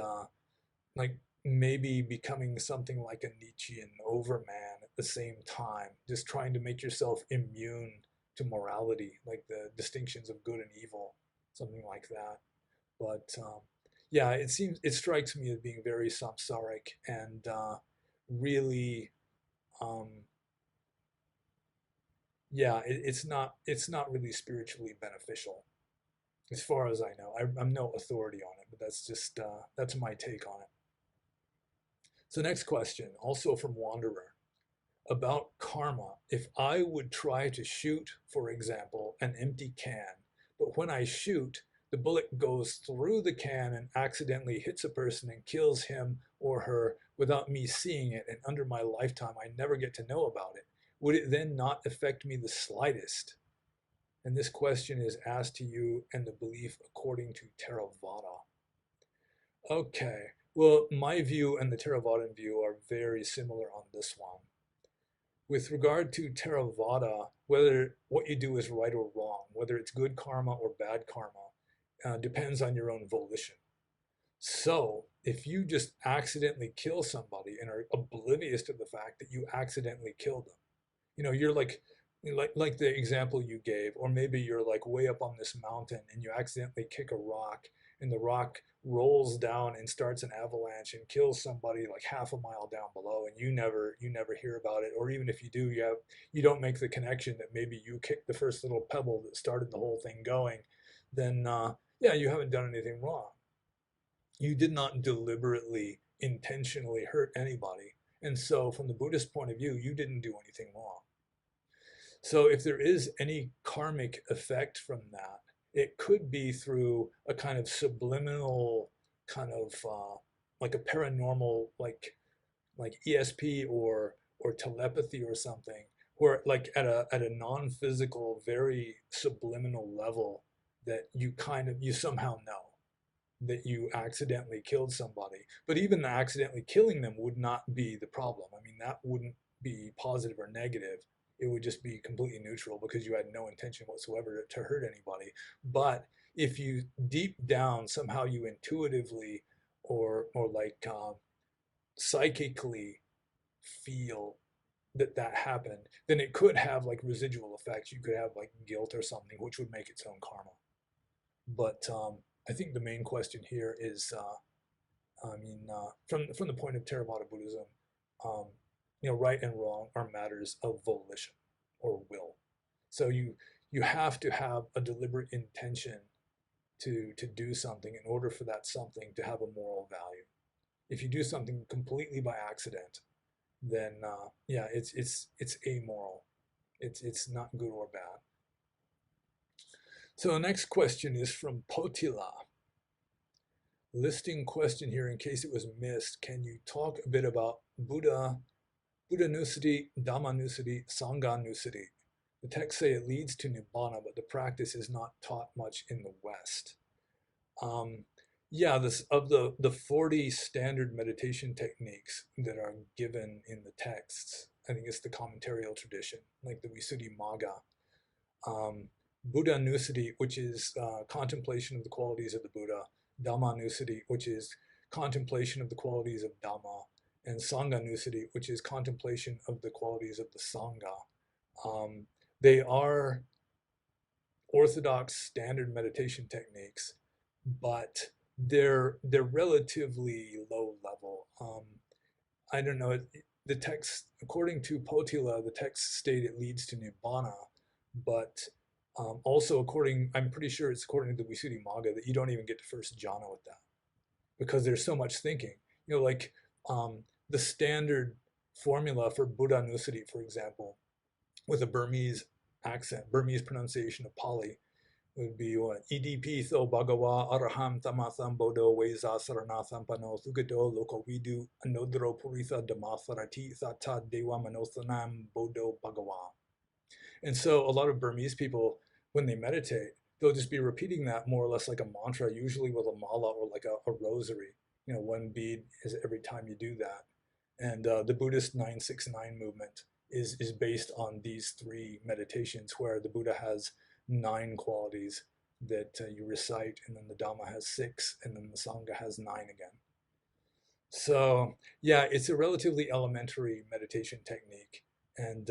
[SPEAKER 1] like maybe becoming something like a Nietzschean overman at the same time, just trying to make yourself immune to morality, like the distinctions of good and evil, something like that. But yeah, it strikes me as being very samsaric and really, um, yeah, it's not really spiritually beneficial. as far as I know. I'm no authority on it, but that's just that's my take on it. So next question, also from Wanderer, about karma. If I would try to shoot, for example, an empty can, but when I shoot, the bullet goes through the can and accidentally hits a person and kills him or her without me seeing it, and under my lifetime I never get to know about it, would it then not affect me the slightest? And this question is asked to you and the belief according to Theravada. Okay, well, my view and the Theravadan view are very similar on this one. With regard to Theravada, whether what you do is right or wrong, whether it's good karma or bad karma, depends on your own volition. So if you just accidentally kill somebody and are oblivious to the fact that you accidentally killed them, you're like the example you gave, or maybe you're like way up on this mountain and you accidentally kick a rock and the rock rolls down and starts an avalanche and kills somebody like half a mile down below, and you never hear about it, or even if you do, you don't make the connection that maybe you kicked the first little pebble that started the whole thing going, then yeah, you haven't done anything wrong. You did not deliberately intentionally hurt anybody, and so from the Buddhist point of view, you didn't do anything wrong. So if there is any karmic effect from that, it could be through a kind of subliminal kind of like a paranormal, like ESP or telepathy or something, where like at a non-physical, very subliminal level, that you somehow know that you accidentally killed somebody. But even the accidentally killing them would not be the problem. I mean, that wouldn't be positive or negative. It would just be completely neutral because you had no intention whatsoever to hurt anybody. But if you deep down somehow you intuitively or like psychically feel that that happened, then it could have like residual effects. You could have like guilt or something, which would make its own karma. But I think the main question here is, from the point of Theravada Buddhism, um, right and wrong are matters of volition or will. So you have to have a deliberate intention to do something in order for that something to have a moral value. If you do something completely by accident, then yeah, it's amoral. It's not good or bad. So the next question is from Potila. Listing question here in case it was missed. Can you talk a bit about Buddha Nussati, Dhamma Nussati, Sangha Nussati? The texts say it leads to Nibbana, but the practice is not taught much in the West. Yeah, this of the 40 standard meditation techniques that are given in the texts, I think it's the commentarial tradition, like the Visuddhimagga. Buddha Nussati, which is contemplation of the qualities of the Buddha, Dhamma Nussati, which is contemplation of the qualities of Dhamma, and Sangha Nussati, which is contemplation of the qualities of the Sangha. They are orthodox standard meditation techniques, but they're relatively low level. I don't know. The text, according to Potila, the text state it leads to Nibbana, but also I'm pretty sure it's according to the Visuddhimagga that you don't even get to first jhana with that, because there's so much thinking. Like the standard formula for Buddha Nussati, for example, with a Burmese accent, Burmese pronunciation of Pali, would be what? EDP tho bhagawa araham tamatham bodho weza saranatham pano thugato loko vidu anodro puritha dhamatharati thata dewa manothanam bodho bhagawa. And so a lot of Burmese people, when they meditate, they'll just be repeating that more or less like a mantra, usually with a mala or like a rosary. One bead is every time you do that. And the Buddhist 969 movement is based on these three meditations, where the Buddha has 9 qualities that you recite, and then the Dhamma has 6, and then the Sangha has 9 again. So yeah, it's a relatively elementary meditation technique, and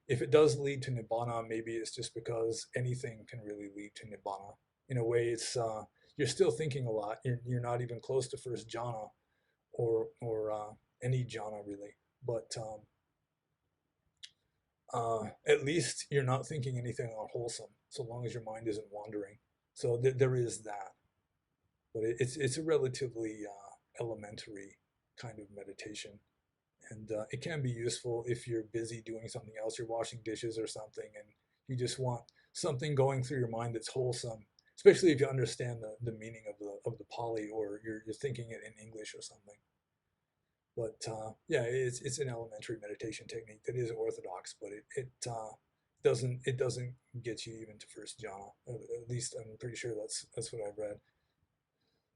[SPEAKER 1] if it does lead to Nibbana, maybe it's just because anything can really lead to Nibbana. In a way, it's you're still thinking a lot. You're not even close to first jhana, or any jhana really, but at least you're not thinking anything unwholesome, so long as your mind isn't wandering. So there is that, but it's a relatively elementary kind of meditation, and it can be useful if you're busy doing something else, you're washing dishes or something, and you just want something going through your mind that's wholesome, especially if you understand the meaning of the Pali, or you're thinking it in English or something. But yeah, it's an elementary meditation technique that is orthodox, but it doesn't get you even to first jhana. At least I'm pretty sure that's what I've read.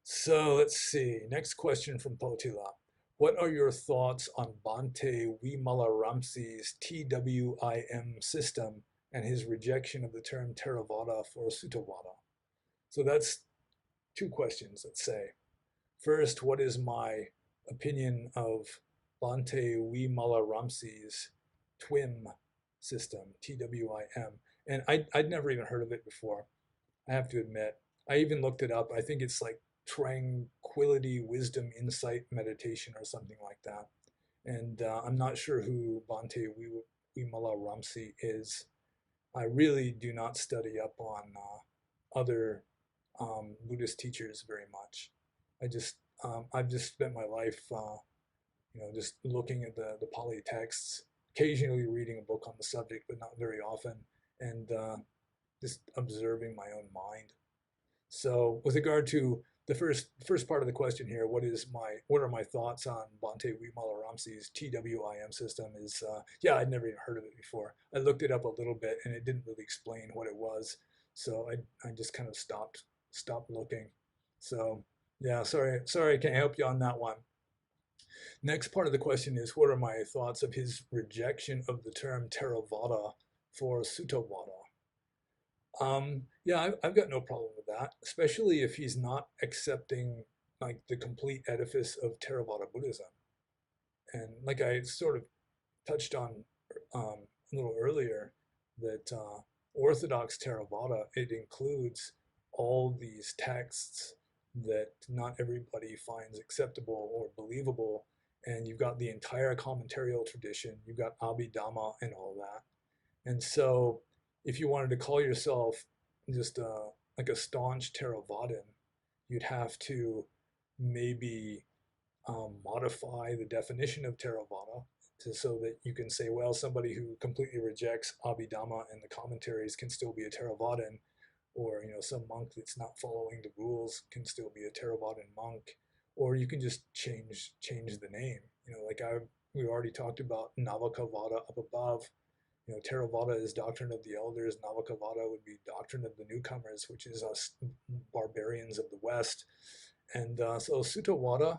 [SPEAKER 1] So let's see. Next question from Potila. What are your thoughts on Bhante Vimalaramsi's TWIM system and his rejection of the term Theravada for Suttavada? So that's two questions, let's say. First, what is my opinion of Bhante Vimalaramsi's TWIM system, TWIM? And I'd never even heard of it before, I have to admit. I even looked it up. I think it's like tranquility, wisdom, insight, meditation, or something like that. And I'm not sure who Bhante Vimalaramsi is. I really do not study up on other Buddhist teachers very much. I've just spent my life, just looking at the Pali texts, occasionally reading a book on the subject, but not very often, and just observing my own mind. So, with regard to the first part of the question here, what are my thoughts on Bhante Vimalaramsi's TWIM system? Is yeah, I'd never even heard of it before. I looked it up a little bit, and it didn't really explain what it was, so I just kind of stopped looking. So yeah, sorry, I can't help you on that one. Next part of the question is, what are my thoughts of his rejection of the term Theravada for Suttavada? Yeah, I've got no problem with that, especially if he's not accepting like the complete edifice of Theravada Buddhism. And like I sort of touched on a little earlier, that Orthodox Theravada, it includes all these texts that not everybody finds acceptable or believable. And you've got the entire commentarial tradition, you've got Abhidhamma and all that. And so if you wanted to call yourself just like a staunch Theravadan, you'd have to maybe modify the definition of Theravada so that you can say, well, somebody who completely rejects Abhidhamma and the commentaries can still be a Theravadan, or some monk that's not following the rules can still be a Theravadan monk, or you can just change the name. Like we already talked about Navakavada up above. Theravada is doctrine of the elders. Navakavada would be doctrine of the newcomers, which is us barbarians of the West. And so Suttavada,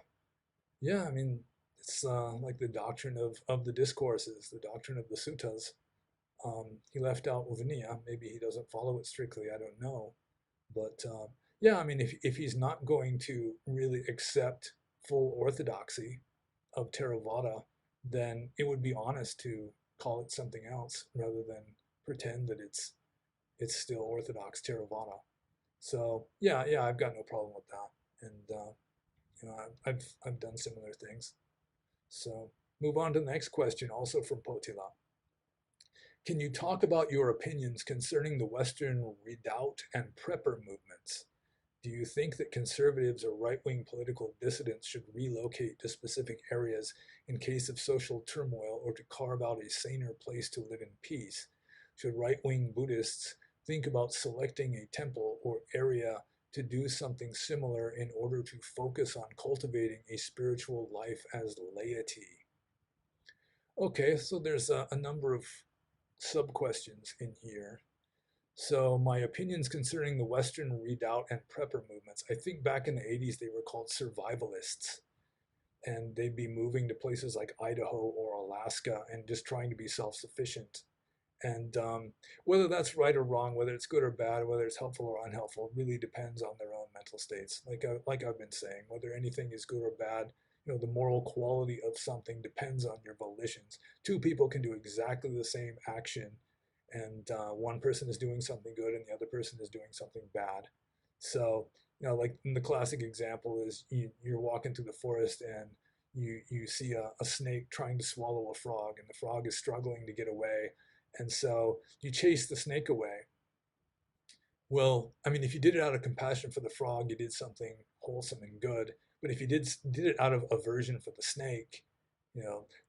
[SPEAKER 1] yeah, I mean, it's like the doctrine of the discourses, the doctrine of the suttas. He left out Vinaya. Maybe he doesn't follow it strictly. I don't know. But yeah, I mean, if he's not going to really accept full orthodoxy of Theravada, then it would be honest to call it something else rather than pretend that it's still Orthodox Theravada. So yeah, I've got no problem with that, and I've done similar things. So move on to the next question, also from Potila. Can you talk about your opinions concerning the Western redoubt and prepper movements? Do you think that conservatives or right-wing political dissidents should relocate to specific areas in case of social turmoil or to carve out a saner place to live in peace? Should right-wing Buddhists think about selecting a temple or area to do something similar in order to focus on cultivating a spiritual life as laity? Okay, so there's a number of sub-questions in here. So my opinions concerning the Western redoubt and prepper movements, I think back in the 80s they were called survivalists, and they'd be moving to places like Idaho or Alaska and just trying to be self-sufficient. And whether that's right or wrong, whether it's good or bad, whether it's helpful or unhelpful, really depends on their own mental states. Like I've been saying, whether anything is good or bad, the moral quality of something depends on your volitions. Two people can do exactly the same action, and one person is doing something good and the other person is doing something bad. So, like the classic example is you're walking through the forest and you see a snake trying to swallow a frog, and the frog is struggling to get away. And so you chase the snake away. Well, I mean, if you did it out of compassion for the frog, you did something wholesome and good. But if you did it out of aversion for the snake,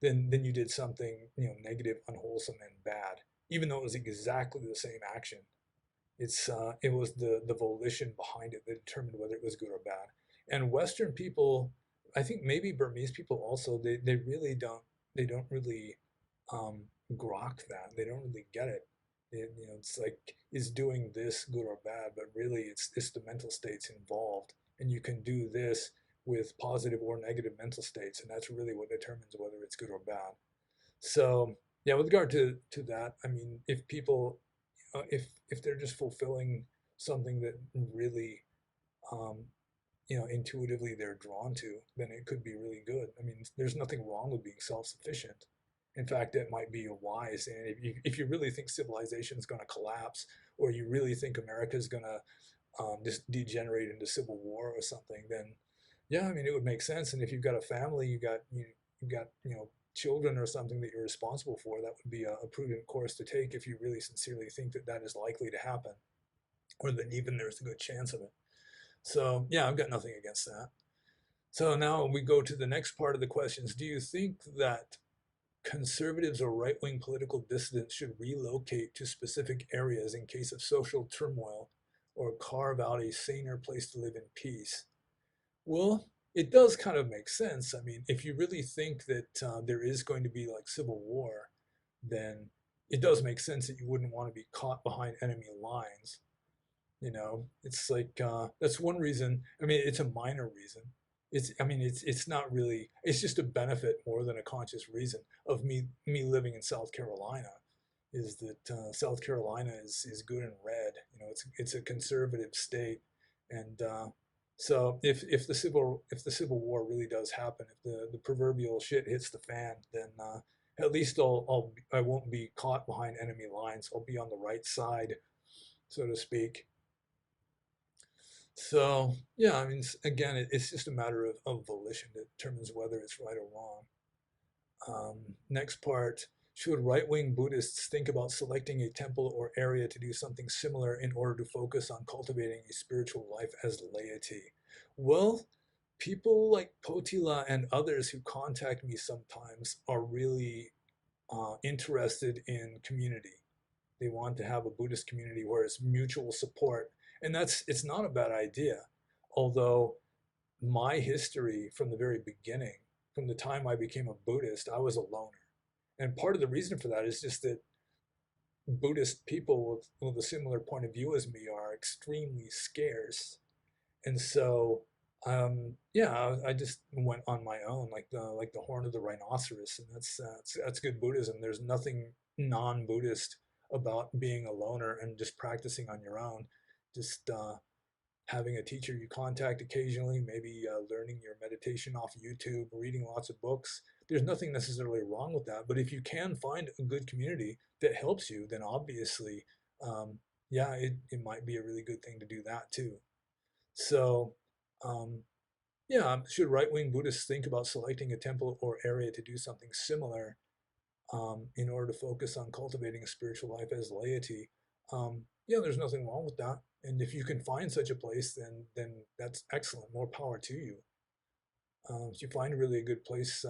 [SPEAKER 1] then you did something, negative, unwholesome, and bad. Even though it was exactly the same action, it was the volition behind it that determined whether it was good or bad. And Western people, I think maybe Burmese people also, they really don't really um, grok that. They don't really get it. It's like, is doing this good or bad? But really, it's the mental states involved, and you can do this with positive or negative mental states, and that's really what determines whether it's good or bad. So yeah, with regard to that, I mean, if people, if they're just fulfilling something that really, um, intuitively they're drawn to, then it could be really good. I mean, there's nothing wrong with being self-sufficient. In fact, it might be wise. And if you really think civilization is going to collapse, or you really think America is going to just degenerate into civil war or something, then yeah, I mean, it would make sense. And if you've got a family, you've got children or something that you're responsible for, that would be a prudent course to take if you really sincerely think that that is likely to happen, or that even there's a good chance of it. So yeah, I've got nothing against that. So now we go to the next part of the questions. Do you think that conservatives or right-wing political dissidents should relocate to specific areas in case of social turmoil, or carve out a saner place to live in peace? Well, it does kind of make sense. I mean, if you really think that there is going to be like civil war, then it does make sense that you wouldn't want to be caught behind enemy lines. It's like, that's one reason. I mean, it's a minor reason. I mean, it's not really. It's just a benefit more than a conscious reason of me living in South Carolina, is that South Carolina is good and red. It's a conservative state, and so if the civil war really does happen, if the proverbial shit hits the fan, then at least I won't be caught behind enemy lines. I'll be on the right side, so to speak. So yeah, I mean, again, it's just a matter of volition that determines whether it's right or wrong. Next part, should right-wing Buddhists think about selecting a temple or area to do something similar in order to focus on cultivating a spiritual life as laity? Well, people like Potila and others who contact me sometimes are really interested in community. They want to have a Buddhist community where it's mutual support. And it's not a bad idea. Although my history from the very beginning, from the time I became a Buddhist, I was a loner. And part of the reason for that is just that Buddhist people with a similar point of view as me are extremely scarce. And so, yeah, I just went on my own, like the horn of the rhinoceros, and that's good Buddhism. There's nothing non-Buddhist about being a loner and just practicing on your own. Just having a teacher you contact occasionally, maybe learning your meditation off YouTube, reading lots of books. There's nothing necessarily wrong with that. But if you can find a good community that helps you, then obviously, yeah, it might be a really good thing to do that too. So, um, yeah, should right-wing Buddhists think about selecting a temple or area to do something similar, in order to focus on cultivating a spiritual life as laity? Yeah, there's nothing wrong with that. And if you can find such a place, then that's excellent. More power to you. If you find really a good place,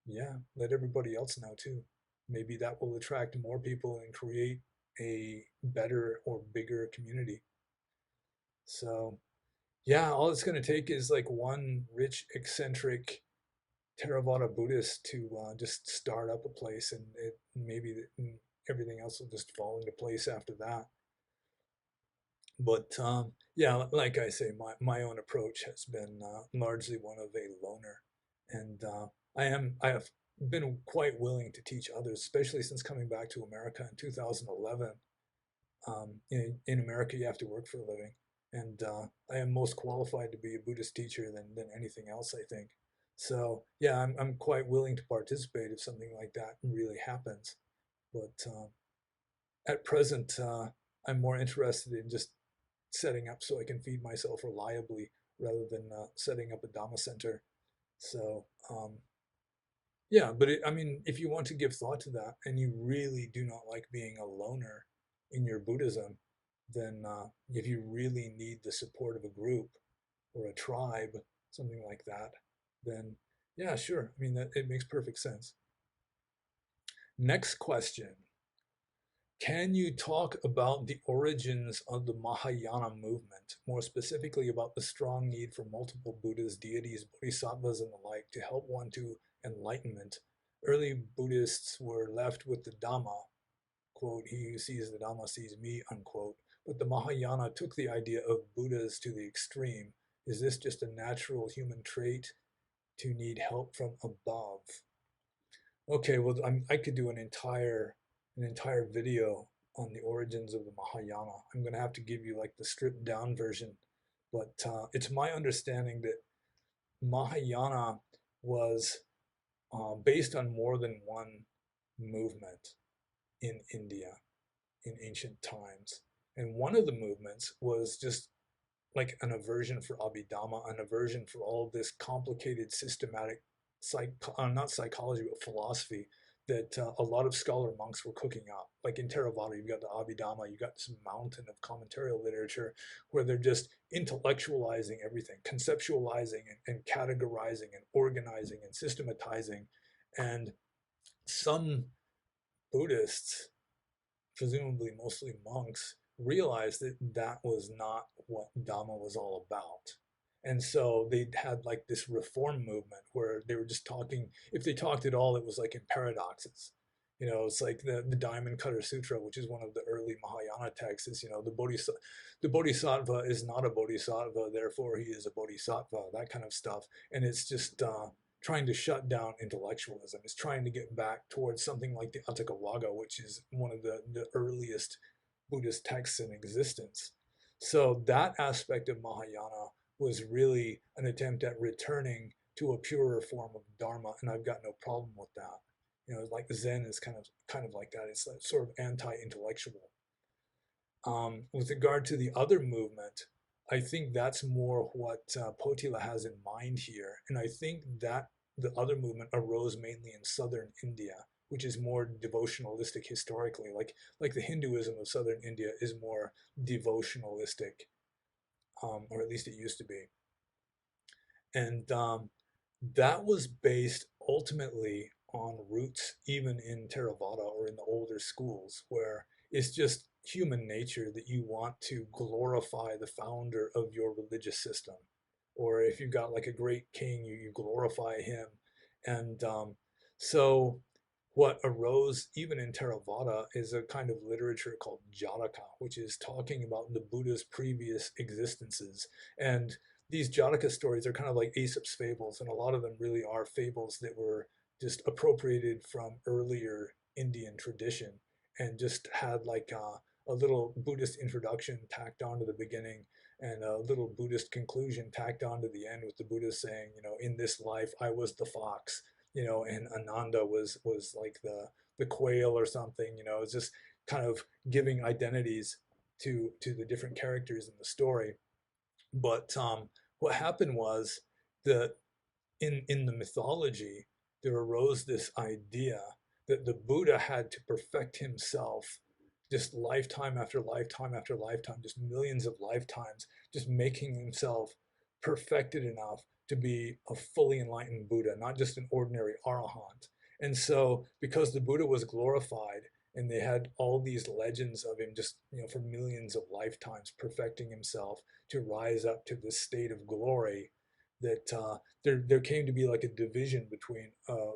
[SPEAKER 1] yeah, let everybody else know too. Maybe that will attract more people and create a better or bigger community. So, yeah, all it's going to take is like one rich, eccentric Theravada Buddhist to just start up a place, and everything else will just fall into place after that. But yeah, like I say, my own approach has been largely one of a loner, and I have been quite willing to teach others, especially since coming back to America in 2011. In America, you have to work for a living, and I am most qualified to be a Buddhist teacher than anything else, I think. So yeah, I'm quite willing to participate if something like that really happens. But at present, I'm more interested in just setting up so I can feed myself reliably rather than setting up a Dhamma center. So yeah, but I mean, if you want to give thought to that and you really do not like being a loner in your Buddhism, then if you really need the support of a group or a tribe, something like that, then yeah, sure. I mean, that it makes perfect sense. Next question. Can you talk about the origins of the Mahayana movement, more specifically about the strong need for multiple Buddhas, deities, bodhisattvas, and the like to help one to enlightenment? Early Buddhists were left with the Dhamma, quote, he who sees the Dhamma sees me, unquote. But the Mahayana took the idea of Buddhas to the extreme. Is this just a natural human trait to need help from above? Okay, well, I could do an entire video on the origins of the Mahayana. I'm going to have to give you like the stripped down version, but it's my understanding that Mahayana was based on more than one movement in India in ancient times. And one of the movements was just like an aversion for Abhidhamma, an aversion for all this complicated systematic, not psychology, but philosophy that a lot of scholar monks were cooking up. Like in Theravada, you've got the Abhidhamma, you've got this mountain of commentarial literature where they're just intellectualizing everything, conceptualizing and categorizing and organizing and systematizing. And some Buddhists, presumably mostly monks, realized that that was not what Dhamma was all about. And so they had like this reform movement where they were just talking, if they talked at all, it was like in paradoxes. It's like the Diamond Cutter Sutra, which is one of the early Mahayana texts, the bodhisattva is not a bodhisattva, therefore he is a bodhisattva, that kind of stuff. And it's just trying to shut down intellectualism. It's trying to get back towards something like the Atthakavada, which is one of the earliest Buddhist texts in existence. So that aspect of Mahayana was really an attempt at returning to a purer form of Dharma, and I've got no problem with that. Like Zen is kind of like that. It's like sort of anti-intellectual. With regard to the other movement, I think that's more what Potila has in mind here. And I think that the other movement arose mainly in southern India, which is more devotionalistic historically. Like the Hinduism of southern India is more devotionalistic, or at least it used to be. And that was based ultimately on roots even in Theravada or in the older schools, where it's just human nature that you want to glorify the founder of your religious system. Or if you've got like a great king, you glorify him. And so what arose even in Theravada is a kind of literature called Jataka, which is talking about the Buddha's previous existences. And these Jataka stories are kind of like Aesop's fables, and a lot of them really are fables that were just appropriated from earlier Indian tradition and just had like a little Buddhist introduction tacked onto the beginning and a little Buddhist conclusion tacked onto the end with the Buddha saying, in this life I was the fox, and Ananda was like the quail or something. It's just kind of giving identities to the different characters in the story. But what happened was that in the mythology, there arose this idea that the Buddha had to perfect himself just lifetime after lifetime after lifetime, just millions of lifetimes, just making himself perfected enough to be a fully enlightened Buddha, not just an ordinary arahant. And so, because the Buddha was glorified and they had all these legends of him just, for millions of lifetimes perfecting himself to rise up to this state of glory, that there came to be like a division between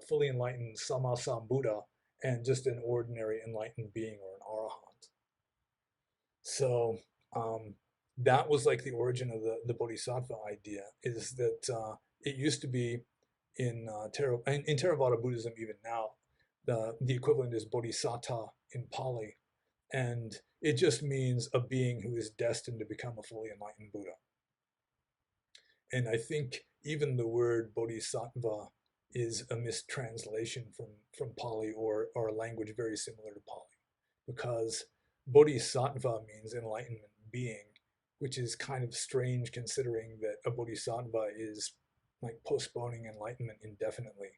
[SPEAKER 1] fully enlightened Sammasambuddha and just an ordinary enlightened being or an arahant. So that was like the origin of the bodhisattva idea, is that it used to be in Theravada Buddhism even now, the equivalent is bodhisattva in Pali, and it just means a being who is destined to become a fully enlightened Buddha. And I think even the word bodhisattva is a mistranslation from Pali or a language very similar to Pali, because bodhisattva means enlightenment being, which is kind of strange considering that a bodhisattva is like postponing enlightenment indefinitely.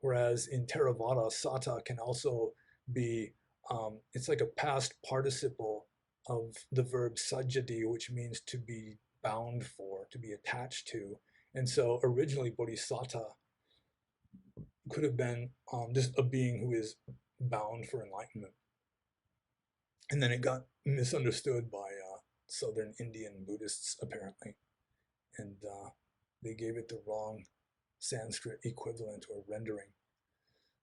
[SPEAKER 1] Whereas in Theravada, sata can also be, it's like a past participle of the verb sajjati, which means to be bound for, to be attached to. And so originally Bodhisattva could have been just a being who is bound for enlightenment. And then it got misunderstood by southern Indian Buddhists, apparently. And they gave it the wrong Sanskrit equivalent or rendering.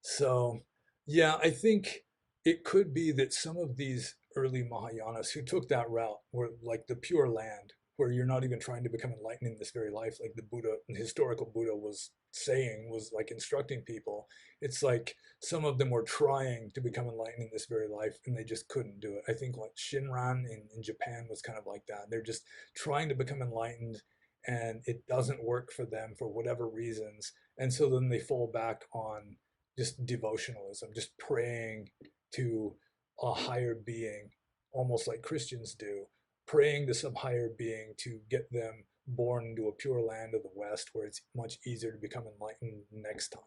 [SPEAKER 1] So, yeah, I think it could be that some of these early Mahayanas who took that route were like the pure land, where you're not even trying to become enlightened in this very life, like the Buddha, the historical Buddha was saying, was like instructing people. It's like some of them were trying to become enlightened in this very life and they just couldn't do it. I think like Shinran in Japan was kind of like that. They're just trying to become enlightened and it doesn't work for them for whatever reasons. And so then they fall back on just devotionalism, just praying to a higher being, almost like Christians do, praying to some higher being to get them born into a pure land of the West where it's much easier to become enlightened next time.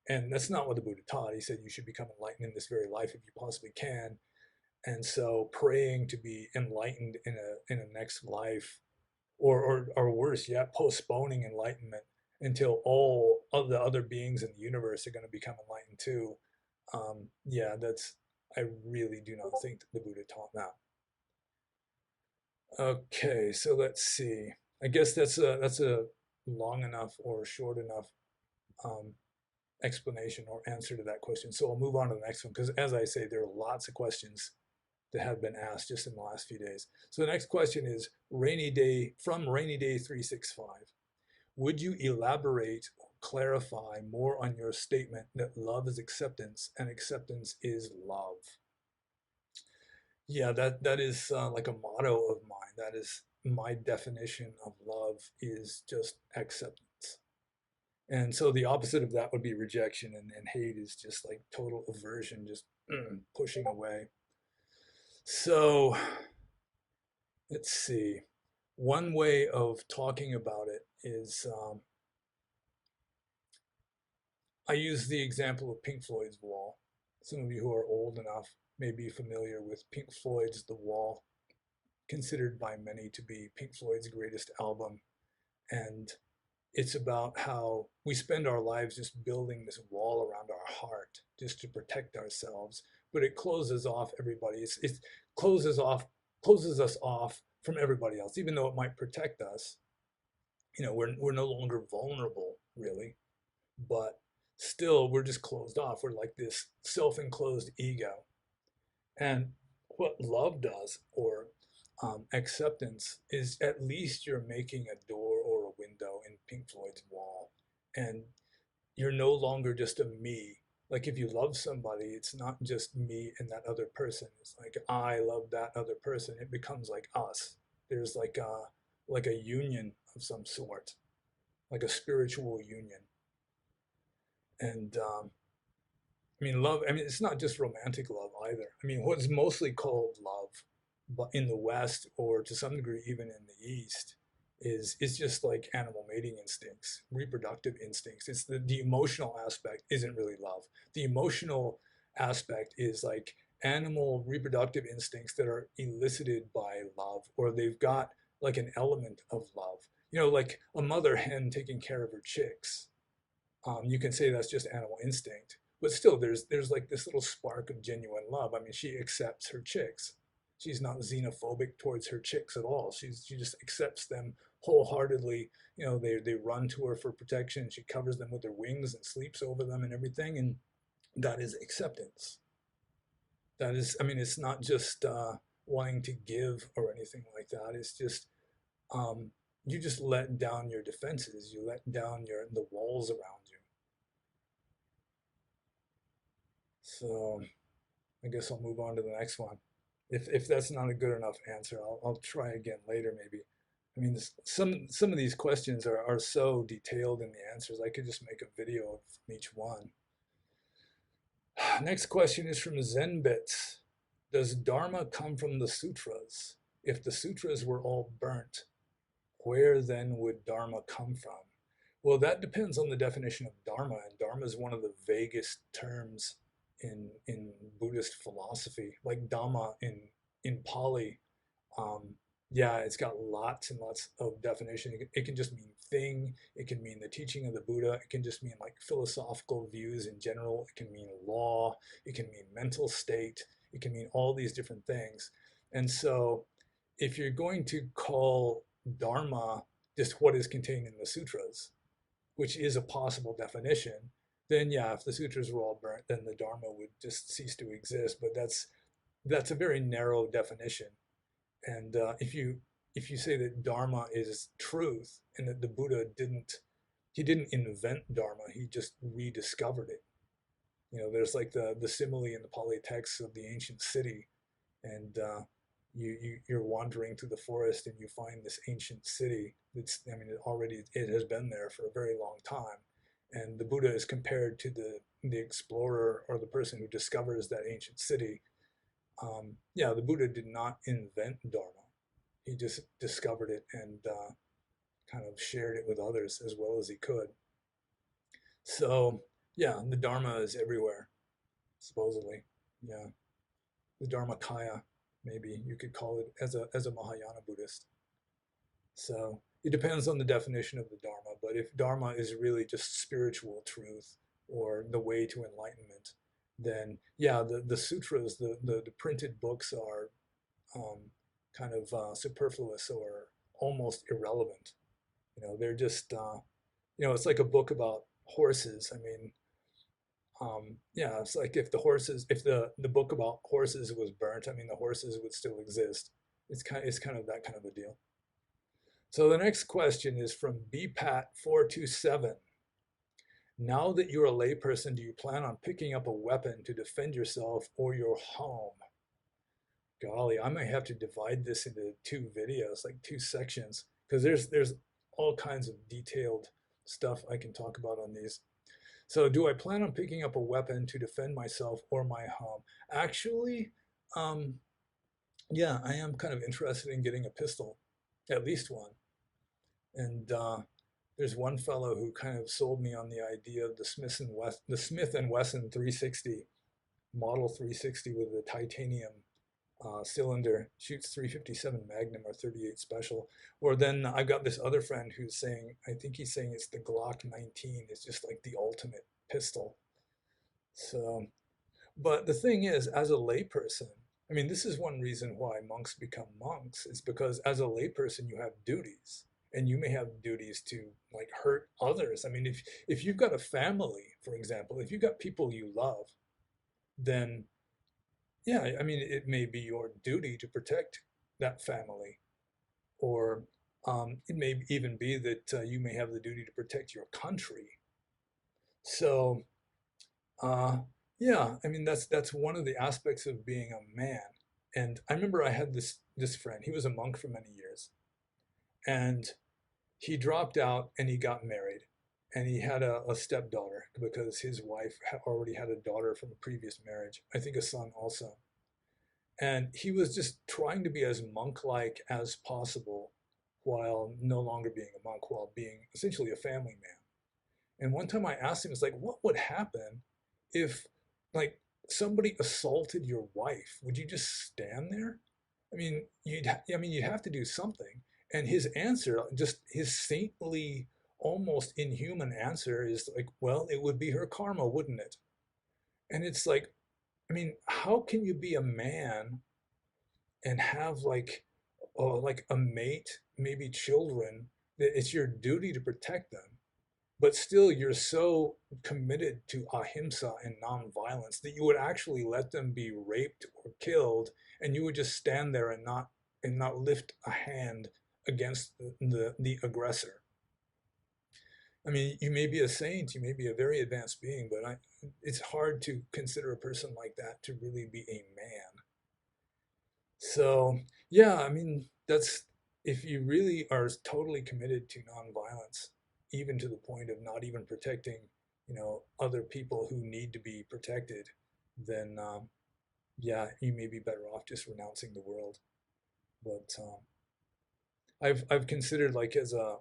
[SPEAKER 1] And that's not what the Buddha taught. He said you should become enlightened in this very life if you possibly can. And so praying to be enlightened in a next life, or worse yet, postponing enlightenment until all of the other beings in the universe are going to become enlightened too. Yeah, I really do not think that the Buddha taught that. Okay, so let's see. I guess that's a long enough or short enough explanation or answer to that question. So I'll move on to the next one because, as I say, there are lots of questions that have been asked just in the last few days. So the next question is Rainy Day 365. Would you elaborate or clarify more on your statement that love is acceptance and acceptance is love? Yeah, that is like a motto of mine. That is my definition of love is just acceptance. And so the opposite of that would be rejection, and hate is just like total aversion, just pushing away. So let's see. One way of talking about it is I use the example of Pink Floyd's Wall. Some of you who are old enough may be familiar with Pink Floyd's The Wall, considered by many to be Pink Floyd's greatest album. And it's about how we spend our lives just building this wall around our heart just to protect ourselves, but it closes off everybody. It closes us off from everybody else, even though it might protect us. You know, we're no longer vulnerable, really, but still we're just closed off. We're like this self-enclosed ego. And what love does, or acceptance, is at least you're making a door or a window in Pink Floyd's wall. And you're no longer just a me. Like if you love somebody, it's not just me and that other person. It's like I love that other person. It becomes like us. There's like a union of some sort, like a spiritual union. And I mean, love, I mean, it's not just romantic love either. I mean, what's mostly called love, but in the West, or to some degree even in the East, is just like animal mating instincts, reproductive instincts. It's the emotional aspect isn't really love. The emotional aspect is like animal reproductive instincts that are elicited by love, or they've got like an element of love. You know, like a mother hen taking care of her chicks. You can say that's just animal instinct, but still there's like this little spark of genuine love. I mean, she accepts her chicks. She's not xenophobic towards her chicks at all. She just accepts them wholeheartedly. You know, they run to her for protection. She covers them with her wings and sleeps over them and everything. And that is acceptance. That is, I mean, it's not just wanting to give or anything like that. It's just you just let down your defenses. You let down the walls around you. So I guess I'll move on to the next one. If that's not a good enough answer, I'll try again later maybe. I mean, some of these questions are so detailed in the answers. I could just make a video of each one. Next question is from Zenbits. Does Dharma come from the sutras? If the sutras were all burnt, where then would Dharma come from? Well, that depends on the definition of Dharma, and Dharma is one of the vaguest terms in Buddhist philosophy, like Dhamma in Pali, um, yeah, it's got lots and lots of definition. It can just mean thing. It can mean the teaching of the Buddha. It can just mean like philosophical views in general. It can mean law. It can mean mental state. It can mean all these different things. And so if you're going to call Dharma just what is contained in the sutras, which is a possible definition, then yeah, if the sutras were all burnt, then the Dharma would just cease to exist. But that's a very narrow definition. And if you say that Dharma is truth and that the Buddha didn't invent Dharma, he just rediscovered it. There's like the simile in the Pali texts of the ancient city, and you're wandering through the forest and you find this ancient city that's, I mean, it has been there for a very long time, and the Buddha is compared to the explorer or the person who discovers that ancient city. Yeah, the Buddha did not invent Dharma. He just discovered it and kind of shared it with others as well as he could. So yeah, the Dharma is everywhere, supposedly. Yeah, the Dharmakaya, maybe you could call it as a Mahayana Buddhist. So it depends on the definition of the Dharma, but if Dharma is really just spiritual truth or the way to enlightenment, then yeah, the sutras, the printed books are kind of superfluous or almost irrelevant. They're just, it's like a book about horses. I mean, yeah, it's like if the book about horses was burnt, I mean, the horses would still exist. It's kind of that kind of a deal. So the next question is from BPAT427. Now that you're a layperson, do you plan on picking up a weapon to defend yourself or your home? Golly, I might have to divide this into two videos, like two sections, because there's all kinds of detailed stuff I can talk about on these. So do I plan on picking up a weapon to defend myself or my home? Actually, um, yeah, I am kind of interested in getting a pistol, at least one. And there's one fellow who kind of sold me on the idea of the Smith and Wesson 360, Model 360 with a titanium cylinder, shoots 357 Magnum or 38 Special. Or then I've got this other friend who's saying, I think he's saying it's the Glock 19. It's just like the ultimate pistol. So, but the thing is, as a layperson, I mean, this is one reason why monks become monks, is because as a layperson, you have duties. And you may have duties to like hurt others. I mean, if you've got a family, for example, if you've got people you love, then yeah, I mean, it may be your duty to protect that family, or it may even be that you may have the duty to protect your country. So, uh, yeah, I mean, that's one of the aspects of being a man. And I remember I had this friend. He was a monk for many years, and he dropped out and he got married, and he had a stepdaughter because his wife already had a daughter from a previous marriage. I think a son also. And he was just trying to be as monk-like as possible while no longer being a monk, while being essentially a family man. And one time I asked him, it's like, what would happen if like somebody assaulted your wife? Would you just stand there? I mean, you'd have to do something. And his answer, just his saintly, almost inhuman answer is like, well, it would be her karma, wouldn't it? And it's like, I mean, how can you be a man and have like a mate, maybe children, that it's your duty to protect them, but still you're so committed to ahimsa and nonviolence that you would actually let them be raped or killed, and you would just stand there and not lift a hand against the aggressor. I mean, you may be a saint, you may be a very advanced being, but it's hard to consider a person like that to really be a man. So, yeah, I mean, that's if you really are totally committed to nonviolence, even to the point of not even protecting, other people who need to be protected, then yeah, you may be better off just renouncing the world. But I've considered like as a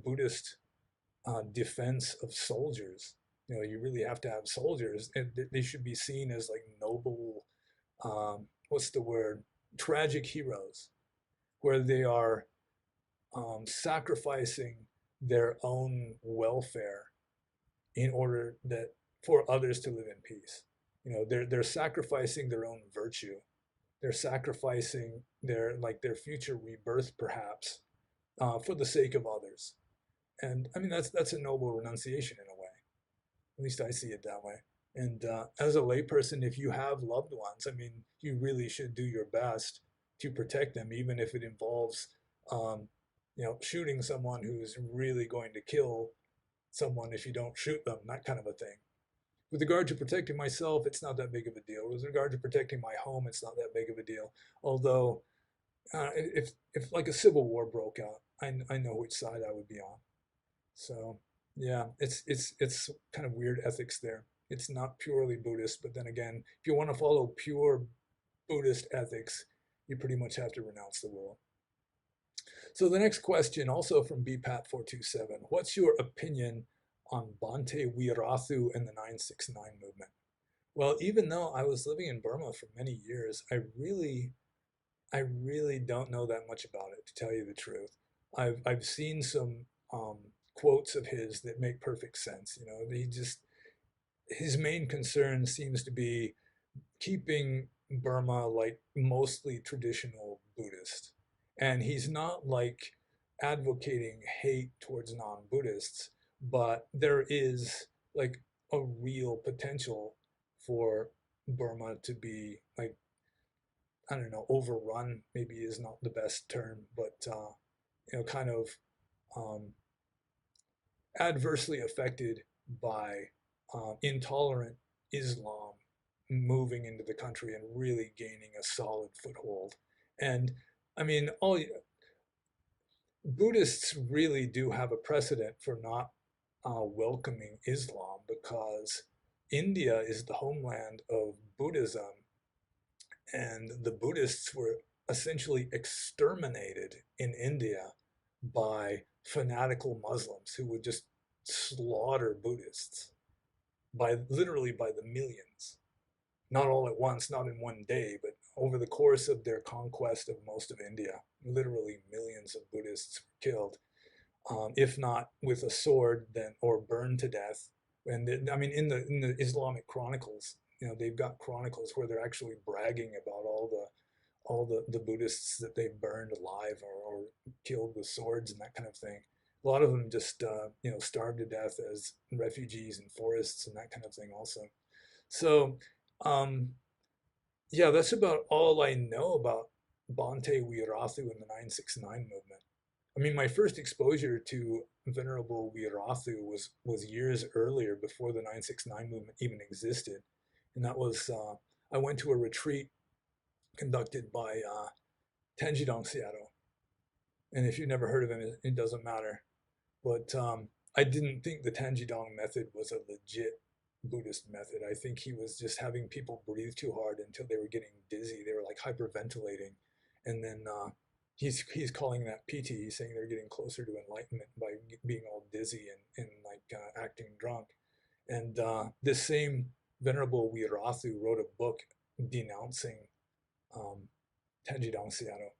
[SPEAKER 1] Buddhist defense of soldiers. You really have to have soldiers, and they should be seen as like noble, what's the word, tragic heroes, where they are sacrificing their own welfare in order that for others to live in peace. You know, they're sacrificing their own virtue. They're sacrificing their future rebirth, perhaps, for the sake of others. And I mean, that's a noble renunciation in a way. At least I see it that way. And as a layperson, if you have loved ones, I mean, you really should do your best to protect them, even if it involves, um, shooting someone who's really going to kill someone if you don't shoot them, that kind of a thing. With regard to protecting myself, it's not that big of a deal. With regard to protecting my home, it's not that big of a deal. Although, if like a civil war broke out, I know which side I would be on. So yeah, it's kind of weird ethics there. It's not purely Buddhist, but then again, if you want to follow pure Buddhist ethics, you pretty much have to renounce the world. So the next question, also from BPAT427, what's your opinion on Bhante Wirathu and the 969 movement? Well, even though I was living in Burma for many years, I really don't know that much about it, to tell you the truth. I've seen some quotes of his that make perfect sense. You know, his main concern seems to be keeping Burma like mostly traditional Buddhist. And he's not like advocating hate towards non-Buddhists, but there is like a real potential for Burma to be like, I don't know, overrun maybe is not the best term, but kind of um, adversely affected by intolerant Islam moving into the country and really gaining a solid foothold. And I mean, all Buddhists really do have a precedent for not welcoming Islam, because India is the homeland of Buddhism, and the Buddhists were essentially exterminated in India by fanatical Muslims who would just slaughter Buddhists literally by the millions. Not all at once, not in one day, but over the course of their conquest of most of India, literally millions of Buddhists were killed, if not with a sword, then or burned to death. And I mean, in the Islamic chronicles, they've got chronicles where they're actually bragging about all the Buddhists that they've burned alive or killed with swords and that kind of thing. A lot of them just starved to death as refugees in forests and that kind of thing also. So um, yeah, that's about all I know about Bhante Wirathu and the 969 movement. I mean, my first exposure to Venerable Wirathu was years earlier, before the 969 movement even existed. And that was, I went to a retreat conducted by Tenjidong Seattle. And if you've never heard of him, it doesn't matter. But I didn't think the Tenjidong method was a legit Buddhist method. I think he was just having people breathe too hard until they were getting dizzy. They were like hyperventilating. And then he's calling that piti. He's saying they're getting closer to enlightenment by being all dizzy and like acting drunk. And this same Venerable Wirathu wrote a book denouncing Tenjidong Seattle,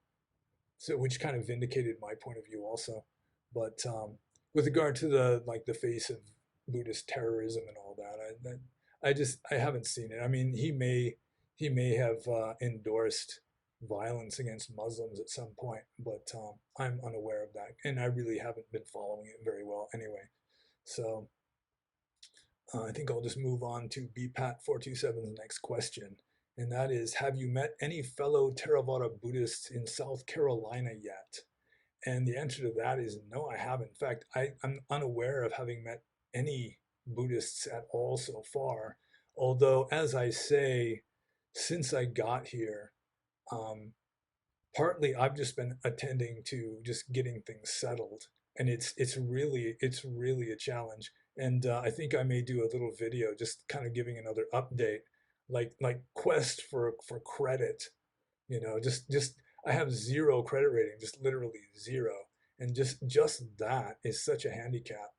[SPEAKER 1] so which kind of vindicated my point of view also. But with regard to the face of Buddhist terrorism and all that, I haven't seen it. I mean, he may have endorsed violence against Muslims at some point, but I'm unaware of that, and I really haven't been following it very well anyway. So I think I'll just move on to BPAT427's next question, and that is, have you met any fellow Theravada Buddhists in South Carolina yet? And the answer to that is no, I haven't. In fact, I'm unaware of having met any Buddhists at all so far. Although, as I say, since I got here, partly I've just been attending to just getting things settled, and it's really a challenge. And I think I may do a little video just kind of giving another update, like quest for credit. Just I have 0 credit rating, just literally 0, and just that is such a handicap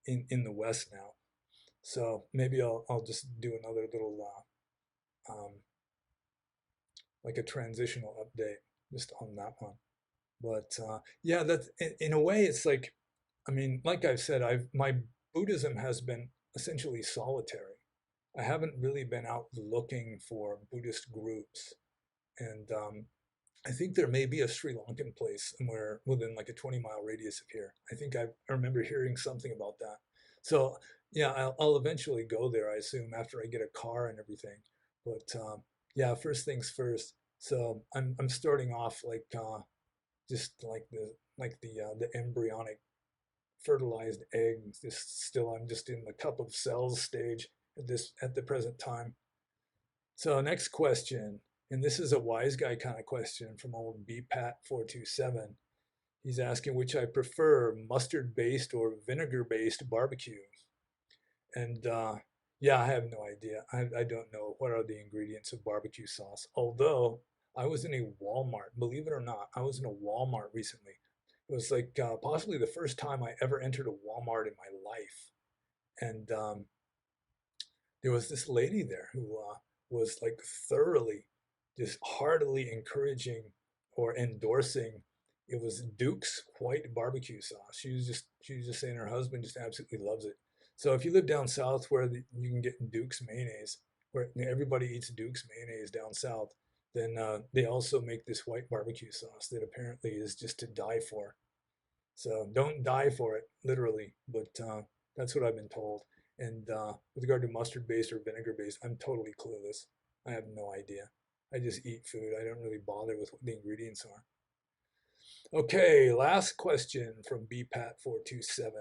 [SPEAKER 1] in the West now. So maybe I'll just do another little like a transitional update just on that one. But yeah, that's in a way, it's like, I mean, like I've said, my Buddhism has been essentially solitary. I haven't really been out looking for Buddhist groups, and I think there may be a Sri Lankan place somewhere within like a 20-mile radius of here. I remember hearing something about that. So yeah, I'll eventually go there, I assume, after I get a car and everything. But yeah, first things first. So I'm starting off like just like the embryonic fertilized egg. Just still, I'm just in the cup of cells stage at the present time. So next question, and this is a wise guy kind of question from old BPAT427. He's asking which I prefer, mustard-based or vinegar-based barbecue. And yeah, I have no idea. I don't know what are the ingredients of barbecue sauce. Although I was in a Walmart, believe it or not, I was in a Walmart recently. It was like possibly the first time I ever entered a Walmart in my life. And there was this lady there who was like thoroughly, just heartily encouraging or endorsing. It was Duke's white barbecue sauce. She was just saying her husband just absolutely loves it. So if you live down south where you can get Duke's mayonnaise, where everybody eats Duke's mayonnaise down south, then they also make this white barbecue sauce that apparently is just to die for. So don't die for it, literally, but that's what I've been told. And with regard to mustard based or vinegar based, I'm totally clueless. I have no idea. I just eat food. I don't really bother with what the ingredients are. Okay, last question from BPAT427.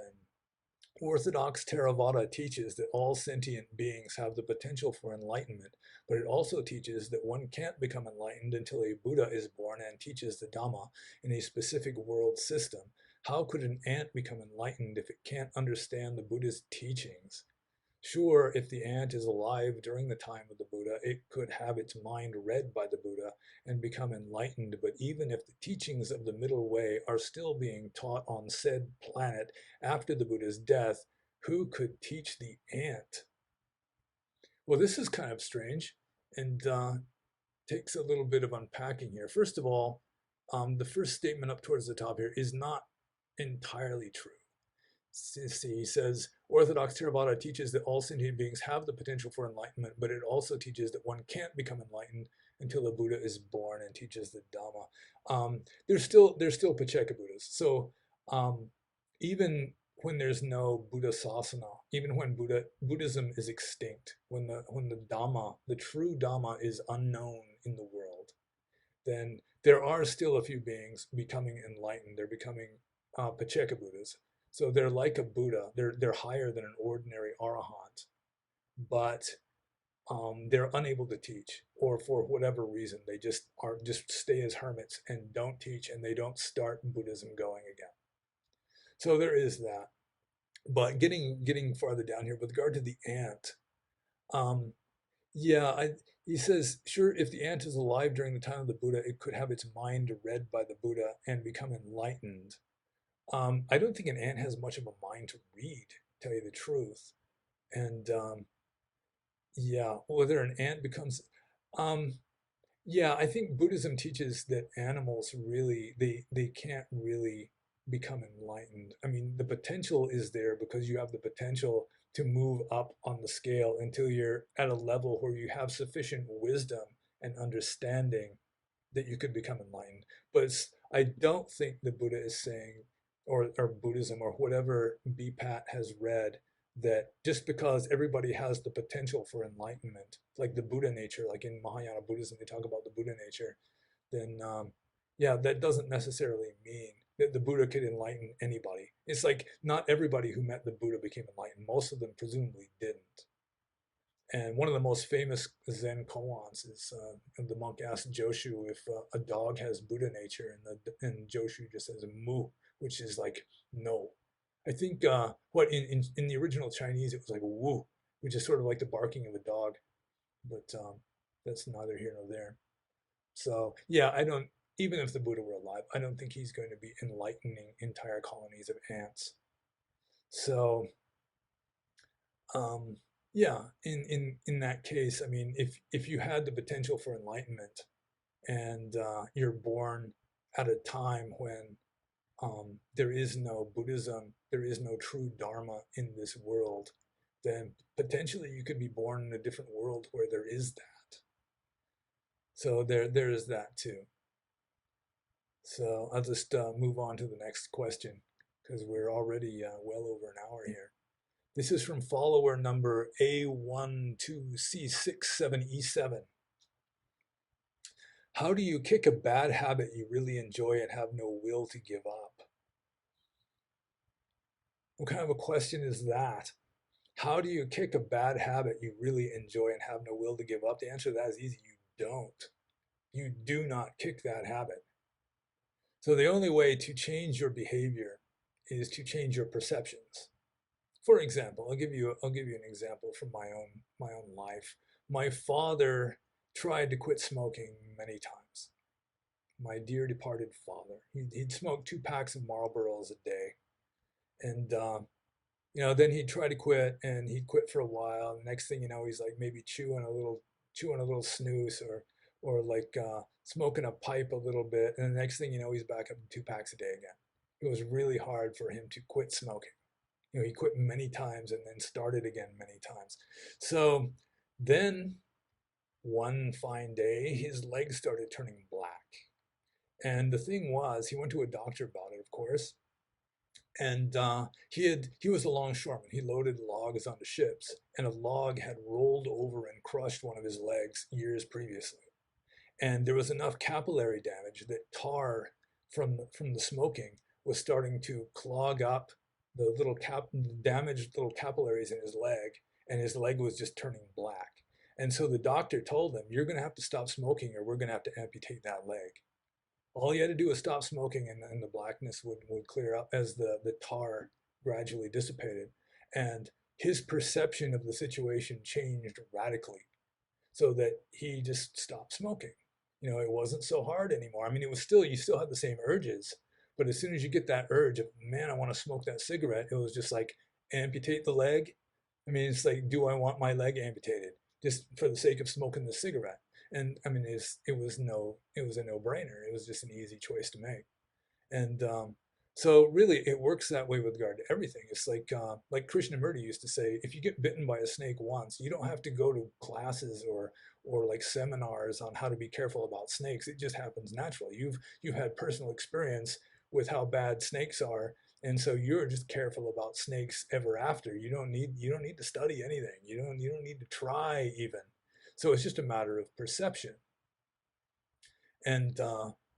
[SPEAKER 1] Orthodox Theravada teaches that all sentient beings have the potential for enlightenment, but it also teaches that one can't become enlightened until a Buddha is born and teaches the Dhamma in a specific world system. How could an ant become enlightened if it can't understand the Buddha's teachings? Sure, if the ant is alive during the time of the Buddha, it could have its mind read by the Buddha and become enlightened. But even if the teachings of the middle way are still being taught on said planet after the Buddha's death, who could teach the ant? Well, this is kind of strange and takes a little bit of unpacking here. First of all, the first statement up towards the top here is not entirely true. He says, Orthodox Theravada teaches that all sentient beings have the potential for enlightenment, but it also teaches that one can't become enlightened until a Buddha is born and teaches the Dhamma. There's still Pacceka Buddhas. So even when there's no Buddha Sasana, even when Buddhism is extinct, when the Dhamma, the true Dhamma, is unknown in the world, then there are still a few beings becoming enlightened. They're becoming Pacceka Buddhas. So they're like a Buddha. They're higher than an ordinary arahant, but they're unable to teach, or for whatever reason, they just stay as hermits and don't teach, and they don't start Buddhism going again. So there is that. But getting farther down here with regard to the ant, um, yeah, he says, sure, if the ant is alive during the time of the Buddha, it could have its mind read by the Buddha and become enlightened. I don't think an ant has much of a mind to read, to tell you the truth. And yeah, whether an ant becomes, um, yeah, I think Buddhism teaches that animals really, they can't really become enlightened. I mean, the potential is there because you have the potential to move up on the scale until you're at a level where you have sufficient wisdom and understanding that you could become enlightened. But I don't think the Buddha is saying, or Buddhism, or whatever BPAT has read, that just because everybody has the potential for enlightenment, like the Buddha nature, like in Mahayana Buddhism, they talk about the Buddha nature, then yeah, that doesn't necessarily mean that the Buddha could enlighten anybody. It's like not everybody who met the Buddha became enlightened. Most of them presumably didn't. And one of the most famous Zen koans is the monk asked Joshu if a dog has Buddha nature, and Joshu just says mu, which is like no. I think what in the original Chinese it was like wu, which is sort of like the barking of a dog, but that's neither here nor there. So yeah, I don't. Even if the Buddha were alive, I don't think he's going to be enlightening entire colonies of ants. So yeah, in that case, I mean, if you had the potential for enlightenment, and you're born at a time when there is no Buddhism, there is no true Dharma in this world, then potentially you could be born in a different world where there is that. So there is that too. So I'll just move on to the next question because we're already well over an hour here. This is from follower number A12C67E7. How do you kick a bad habit you really enjoy and have no will to give up? What kind of a question is that? How do you kick a bad habit you really enjoy and have no will to give up? The answer to that is easy. You don't. You do not kick that habit. So the only way to change your behavior is to change your perceptions. For example, I'll give you an example from my own life. My father tried to quit smoking many times. My dear departed father. He'd smoke 2 packs of Marlboros a day, and then he'd try to quit, and he'd quit for a while. And the next thing you know, he's like maybe chewing a little snooze, or like smoking a pipe a little bit. And the next thing you know, he's back up to 2 packs a day again. It was really hard for him to quit smoking. He quit many times and then started again many times. So then one fine day, his legs started turning black. And the thing was, he went to a doctor about it, of course, and he was a longshoreman. He loaded logs onto ships, and a log had rolled over and crushed one of his legs years previously. And there was enough capillary damage that tar from the smoking was starting to clog up the damaged little capillaries in his leg, and his leg was just turning black. And so the doctor told him, "You're going to have to stop smoking, or we're going to have to amputate that leg." All you had to do was stop smoking, and the blackness would clear up as the tar gradually dissipated. And his perception of the situation changed radically, so that he just stopped smoking. It wasn't so hard anymore. I mean, you still had the same urges, but as soon as you get that urge of, man, I want to smoke that cigarette, it was just like, amputate the leg. I mean, it's like, do I want my leg amputated just for the sake of smoking the cigarette? And I mean, it was a no-brainer. It was just an easy choice to make. And so really, it works that way with regard to everything. It's like Krishnamurti used to say, if you get bitten by a snake once, you don't have to go to classes or like seminars on how to be careful about snakes. It just happens naturally. You've had personal experience with how bad snakes are, and so you're just careful about snakes ever after. You don't need to study anything. You don't need to try even. So it's just a matter of perception. And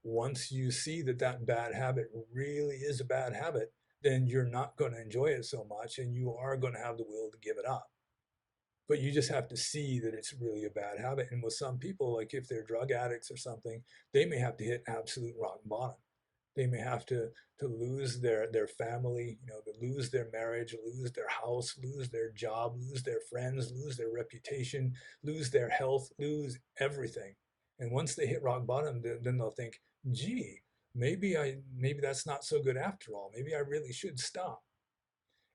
[SPEAKER 1] once you see that that bad habit really is a bad habit, then you're not going to enjoy it so much, and you are going to have the will to give it up. But you just have to see that it's really a bad habit. And with some people, like if they're drug addicts or something, they may have to hit absolute rock bottom. They may have to lose their family, to lose their marriage, lose their house, lose their job, lose their friends, lose their reputation, lose their health, lose everything. And once they hit rock bottom, then they'll think, gee, maybe that's not so good after all. Maybe I really should stop.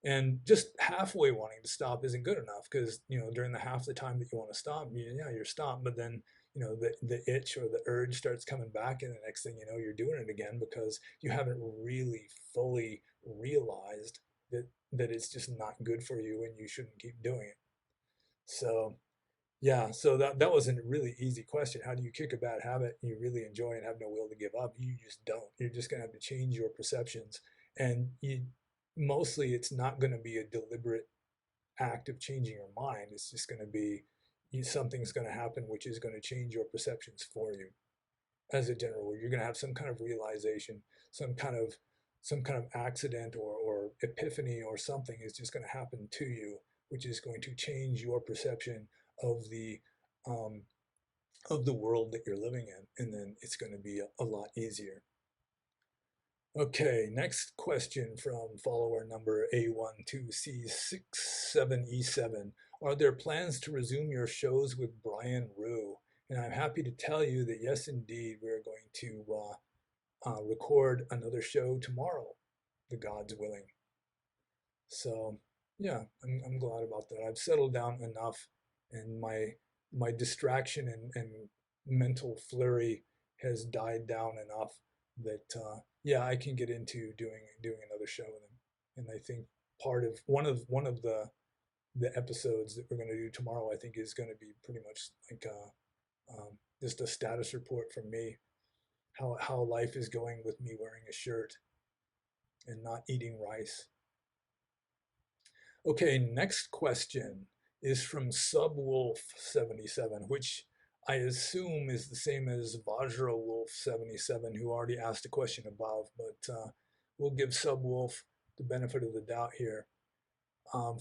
[SPEAKER 1] And just halfway wanting to stop isn't good enough, because during the half the time that you want to stop, you're stopped, but then the itch or the urge starts coming back, and the next thing you know, you're doing it again because you haven't really fully realized that it's just not good for you and you shouldn't keep doing it. So yeah, so that was a really easy question. How do you kick a bad habit you really enjoy and have no will to give up? You just don't. You're just going to have to change your perceptions. And mostly it's not going to be a deliberate act of changing your mind. It's just going to be something's going to happen which is going to change your perceptions for you. As a general rule, you're going to have some kind of realization, some kind of accident or epiphany or something is just going to happen to you, which is going to change your perception of the um, of the world that you're living in, and then it's going to be a lot easier. Okay, next question from follower number A12C67E7. Are there plans to resume your shows with Brian Ruhe? And I'm happy to tell you that yes, indeed, we're going to record another show tomorrow, the God's willing. So yeah, I'm glad about that. I've settled down enough, and my distraction and mental flurry has died down enough that yeah, I can get into doing another show with him. And I think part of one of the episodes that we're going to do tomorrow, I think, is going to be pretty much like just a status report from me, how life is going with me wearing a shirt and not eating rice. Okay, next question is from Subwolf77, which I assume is the same as Vajra Wolf 77, who already asked a question above, but we'll give Subwolf the benefit of the doubt here.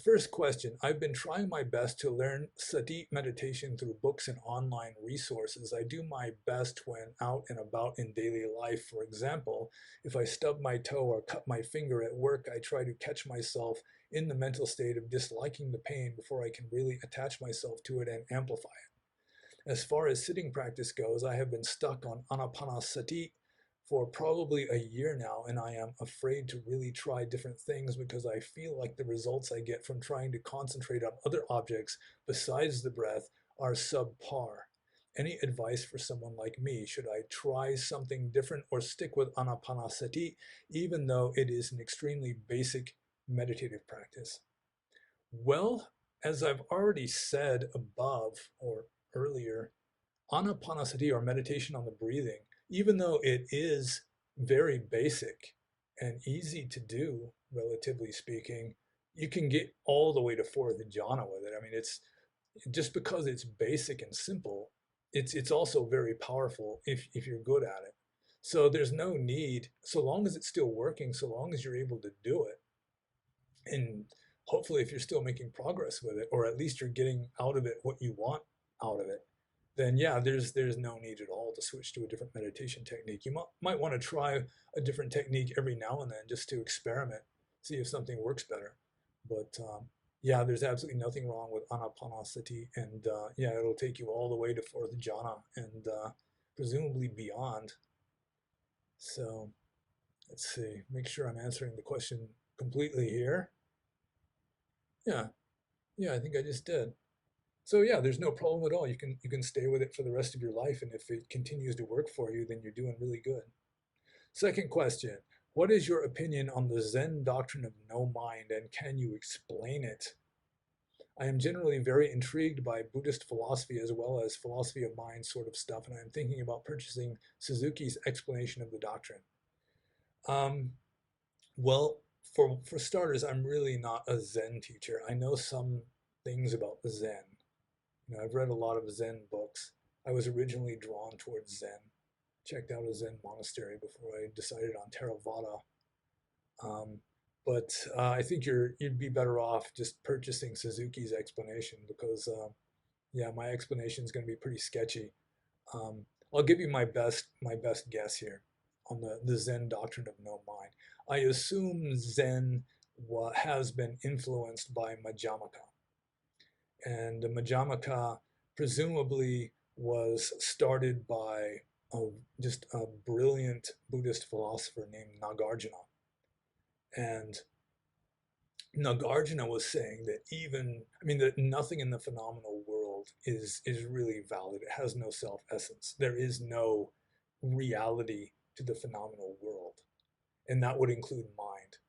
[SPEAKER 1] First question, I've been trying my best to learn sati meditation through books and online resources. I do my best when out and about in daily life. For example, if I stub my toe or cut my finger at work, I try to catch myself in the mental state of disliking the pain before I can really attach myself to it and amplify it. As far as sitting practice goes, I have been stuck on anapanasati for probably a year now, and I am afraid to really try different things because I feel like the results I get from trying to concentrate on other objects besides the breath are subpar. Any advice for someone like me? Should I try something different or stick with anapanasati, even though it is an extremely basic meditative practice? Well, as I've already said above or earlier, anapanasati, or meditation on the breathing, even though it is very basic and easy to do, relatively speaking, you can get all the way to fourth jhana with it. I mean, it's just because it's basic and simple, it's also very powerful if you're good at it. So there's no need, so long as it's still working, so long as you're able to do it, and hopefully if you're still making progress with it, or at least you're getting out of it what you want out of it, then yeah, there's no need at all to switch to a different meditation technique. You might want to try a different technique every now and then just to experiment, see if something works better. But yeah, there's absolutely nothing wrong with anapanasati, and yeah, it'll take you all the way to fourth jhana and presumably beyond. So let's see, make sure I'm answering the question completely here. Yeah, yeah, I think I just did. So yeah, there's no problem at all. You can stay with it for the rest of your life, and if it continues to work for you, then you're doing really good. Second question, what is your opinion on the Zen doctrine of no mind, and can you explain it? I am generally very intrigued by Buddhist philosophy as well as philosophy of mind sort of stuff, and I'm thinking about purchasing Suzuki's explanation of the doctrine. Um, well, for starters, I'm really not a Zen teacher. I know some things about the Zen. You know, I've read a lot of Zen books. I was originally drawn towards Zen. Checked out a Zen monastery before I decided on Theravada. But I think you'd be better off just purchasing Suzuki's explanation because, yeah, my explanation is going to be pretty sketchy. I'll give you my best guess here on the Zen doctrine of no mind. I assume Zen has been influenced by Majjhimaka. And the Majjhimaka presumably was started by just a brilliant Buddhist philosopher named Nagarjuna. And Nagarjuna was saying that that nothing in the phenomenal world is really valid. It has no self-essence. There is no reality to the phenomenal world. And that would include mind.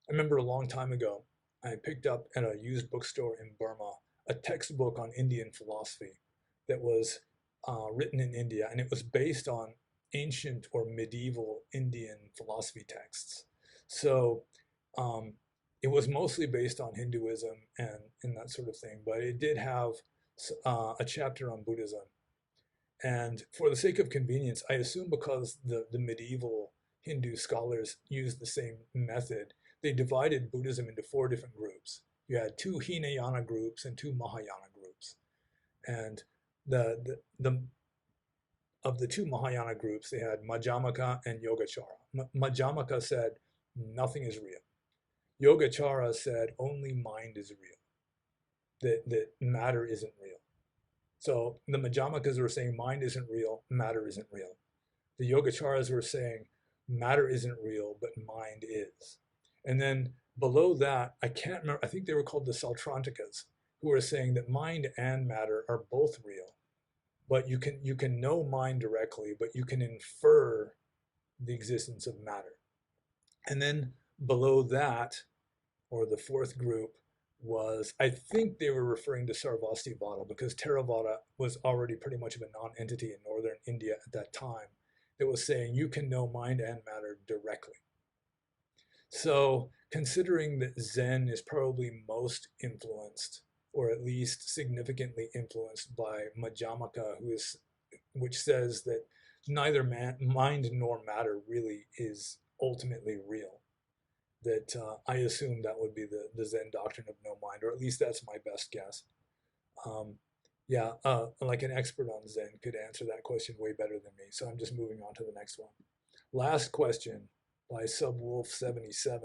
[SPEAKER 1] I remember a long time ago, I picked up at a used bookstore in Burma a textbook on Indian philosophy that was written in India, and it was based on ancient or medieval Indian philosophy texts. So it was mostly based on Hinduism and that sort of thing, but it did have a chapter on Buddhism. And for the sake of convenience, I assume because the medieval Hindu scholars used the same method, they divided Buddhism into 4 different groups. You had 2 Hinayana groups and 2 Mahayana groups. And of the 2 Mahayana groups, they had Majjhimaka and Yogacara. Majjhimaka said nothing is real. Yogacara said only mind is real, that matter isn't real. So the Majjhimakas were saying mind isn't real, matter isn't real. The Yogacaras were saying matter isn't real, but mind is. And then below that, I can't remember, I think they were called the Sautrantikas, who were saying that mind and matter are both real. but you can know mind directly, but you can infer the existence of matter. And then below that, or the fourth group, was, I think they were referring to Sarvastivada, because Theravada was already pretty much of a non-entity in northern India at that time, that was saying you can know mind and matter directly. So considering that Zen is probably most influenced, or at least significantly influenced, by Madhyamaka, which says that neither mind nor matter really is ultimately real, that I assume that would be the Zen doctrine of no mind, or at least that's my best guess. Yeah, like an expert on Zen could answer that question way better than me. So I'm just moving on to the next one. Last question by Subwolf77.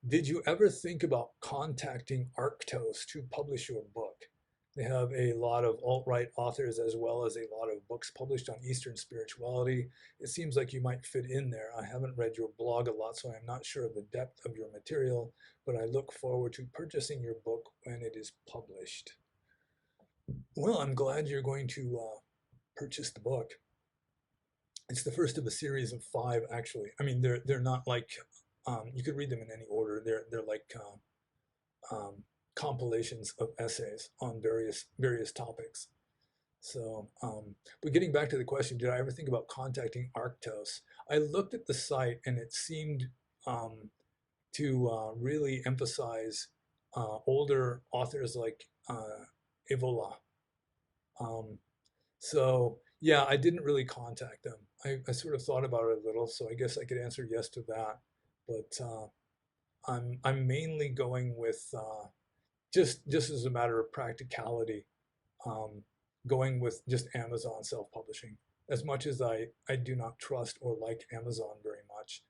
[SPEAKER 1] Did you ever think about contacting Arctos to publish your book? They have a lot of alt-right authors as well as a lot of books published on Eastern spirituality. It seems like you might fit in there. I haven't read your blog a lot, so I'm not sure of the depth of your material, but I look forward to purchasing your book when it is published. Well, I'm glad you're going to purchase the book. It's the first of a series of 5, actually. I mean, they're not like you could read them in any order. They're like compilations of essays on various topics. So, but getting back to the question, did I ever think about contacting Arctos? I looked at the site and it seemed to really emphasize older authors like Evola. So yeah, I didn't really contact them. I sort of thought about it a little, so I guess I could answer yes to that. But I'm mainly going with just as a matter of practicality, um, going with just Amazon self-publishing. As much as I do not trust or like Amazon very much,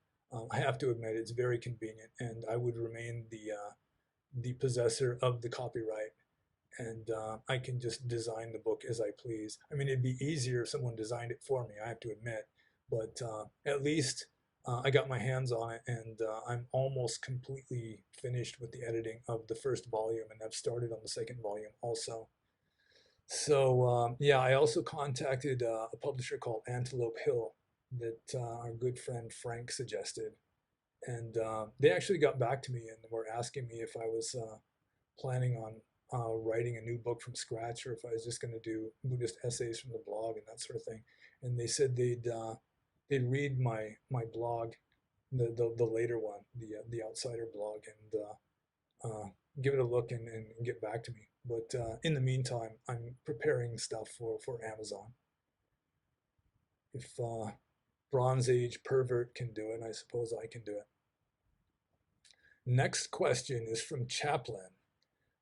[SPEAKER 1] I have to admit it's very convenient, and I would remain the possessor of the copyright, and I can just design the book as I please. I mean, it'd be easier if someone designed it for me, I have to admit, but at least I got my hands on it, and I'm almost completely finished with the editing of the first volume, and I've started on the second volume also. So yeah, I also contacted a publisher called Antelope Hill that our good friend Frank suggested, and they actually got back to me and were asking me if I was planning on writing a new book from scratch, or if I was just going to do Buddhist essays from the blog and that sort of thing. And they said they'd read my blog, the later one, the Outsider blog, and give it a look and get back to me. But in the meantime, I'm preparing stuff for Amazon. If Bronze Age pervert can do it, I suppose I can do it. Next question is from Chaplin.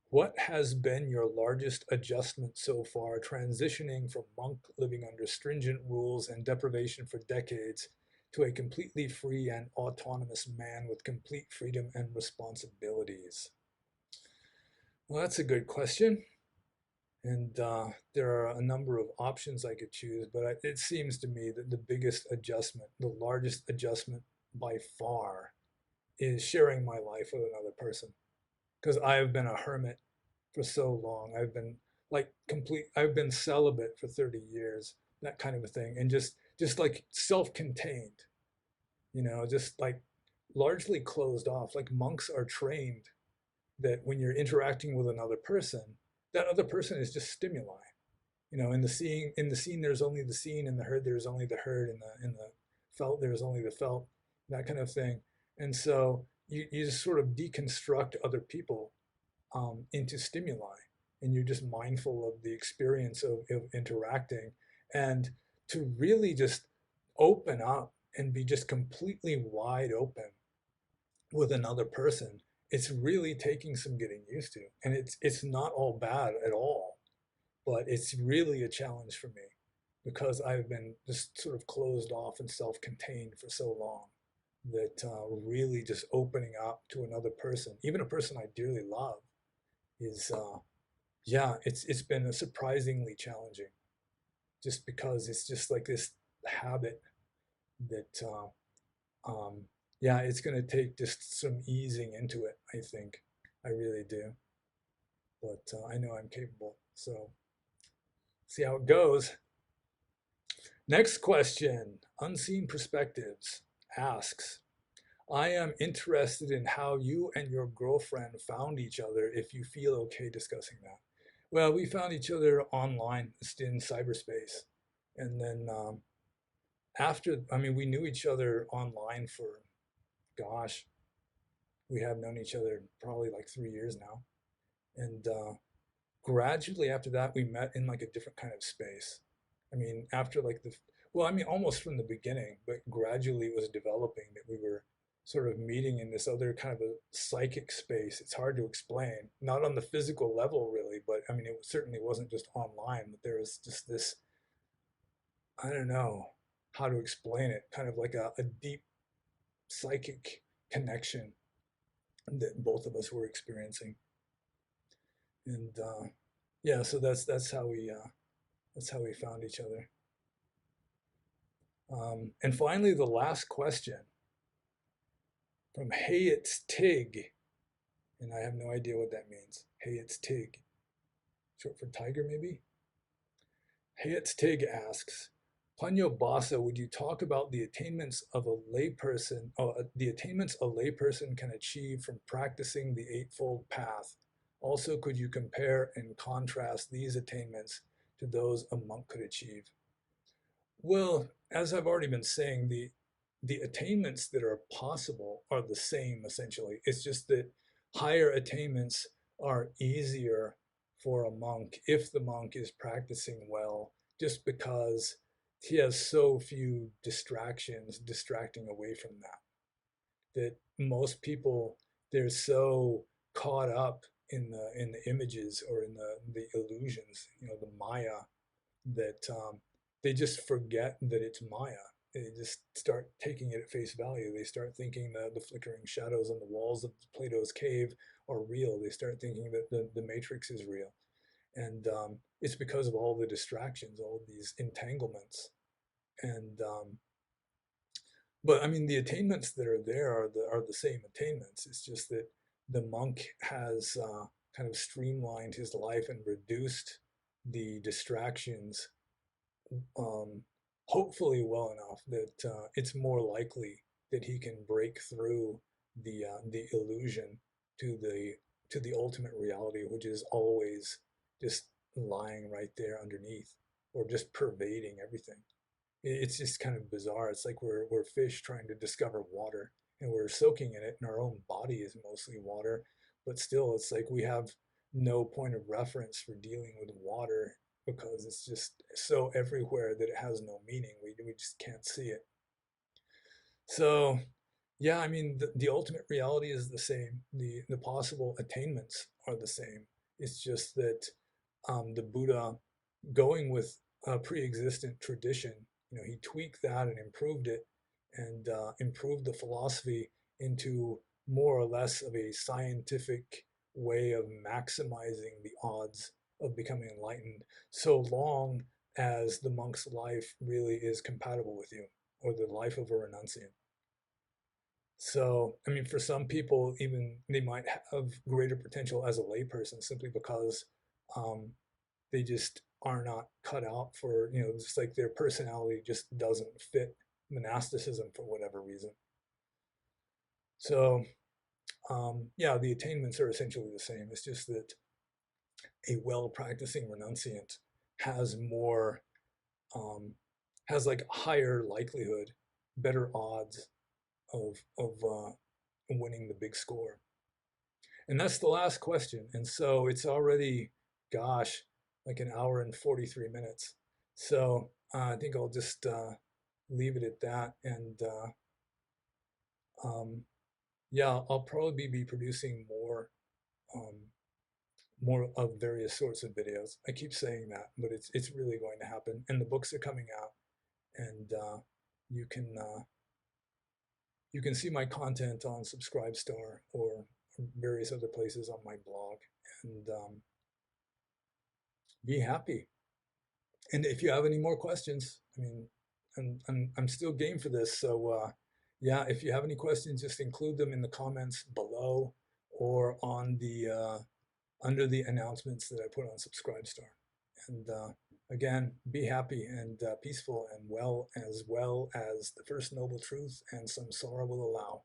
[SPEAKER 1] What has been your largest adjustment so far, transitioning from monk living under stringent rules and deprivation for decades to a completely free and autonomous man with complete freedom and responsibilities? Well, that's a good question. And there are a number of options I could choose, but it seems to me that the biggest adjustment, the largest adjustment by far, is sharing my life with another person. Because I've been a hermit for so long. I've been celibate for 30 years, that kind of a thing. And just like self-contained, just like largely closed off. Like monks are trained that when you're interacting with another person, that other person is just stimuli. In the scene there's only the scene, in the herd there's only the herd, in the felt there's only the felt, that kind of thing. And so you just sort of deconstruct other people into stimuli, and you're just mindful of the experience of interacting, and to really just open up and be just completely wide open with another person. It's really taking some getting used to, and it's not all bad at all, but it's really a challenge for me because I've been just sort of closed off and self-contained for so long, that really just opening up to another person, even a person I dearly love, is yeah, it's been surprisingly challenging, just because it's just like this habit that yeah, it's going to take just some easing into it, I think. I really do. But I know I'm capable. So See how it goes. Next question, Unseen Perspectives asks, I am interested in how you and your girlfriend found each other, if you feel okay discussing that. Well, we found each other online, just in cyberspace. And then we knew each other online for, gosh, we have known each other probably like 3 years now. And gradually after that, we met in like a different kind of space. I mean, after like almost from the beginning, but gradually it was developing that we were sort of meeting in this other kind of a psychic space. It's hard to explain, not on the physical level really, but I mean, it certainly wasn't just online, but there was just this, I don't know how to explain it, kind of like a deep psychic connection that both of us were experiencing. And yeah, so that's how we found each other. And finally, the last question from Hey It's Tig, and I have no idea what that means. Hey It's Tig, short for tiger maybe? Hey It's Tig asks, Panyo Basa, would you talk about the attainments of a layperson, the attainments a layperson can achieve from practicing the Eightfold Path? Also, could you compare and contrast these attainments to those a monk could achieve? Well, as I've already been saying, the attainments that are possible are the same essentially. It's just that higher attainments are easier for a monk if the monk is practicing well, just because he has so few distractions distracting away from that most people, they're so caught up in the images or in the illusions, the Maya, that they just forget that it's Maya. They just start taking it at face value. They start thinking that the flickering shadows on the walls of Plato's cave are real. They start thinking that the Matrix is real. And it's because of all the distractions, all of these entanglements. And but I mean, the attainments that are there are the same attainments. It's just that the monk has kind of streamlined his life and reduced the distractions, hopefully well enough that it's more likely that he can break through the illusion to the ultimate reality, which is always just lying right there underneath, or just pervading everything. It's just kind of bizarre. It's like we're fish trying to discover water, and we're soaking in it, and our own body is mostly water, but still, it's like we have no point of reference for dealing with water because it's just so everywhere that it has no meaning. We just can't see it. So, yeah, I mean, the ultimate reality is the same. The possible attainments are the same. It's just that the Buddha, going with a pre-existent tradition, he tweaked that and improved it, and improved the philosophy into more or less of a scientific way of maximizing the odds of becoming enlightened, so long as the monk's life really is compatible with you, or the life of a renunciant. So, I mean, for some people, even they might have greater potential as a layperson simply because they just are not cut out for, just like their personality just doesn't fit monasticism for whatever reason. So, yeah, the attainments are essentially the same. It's just that a well-practicing renunciant has more, has like higher likelihood, better odds of winning the big score. And that's the last question. And so it's already, gosh, like an hour and 43 minutes. So I think I'll just leave it at that. And yeah, I'll probably be producing um, more of various sorts of videos. I keep saying that, but it's really going to happen. And the books are coming out, and you can you can see my content on Subscribestar or various other places on my blog, and be happy. And if you have any more questions, I mean, I'm still game for this. So yeah, if you have any questions, just include them in the comments below or on the under the announcements that I put on Subscribestar. And Again, be happy and peaceful and well as the First Noble Truth and samsara will allow.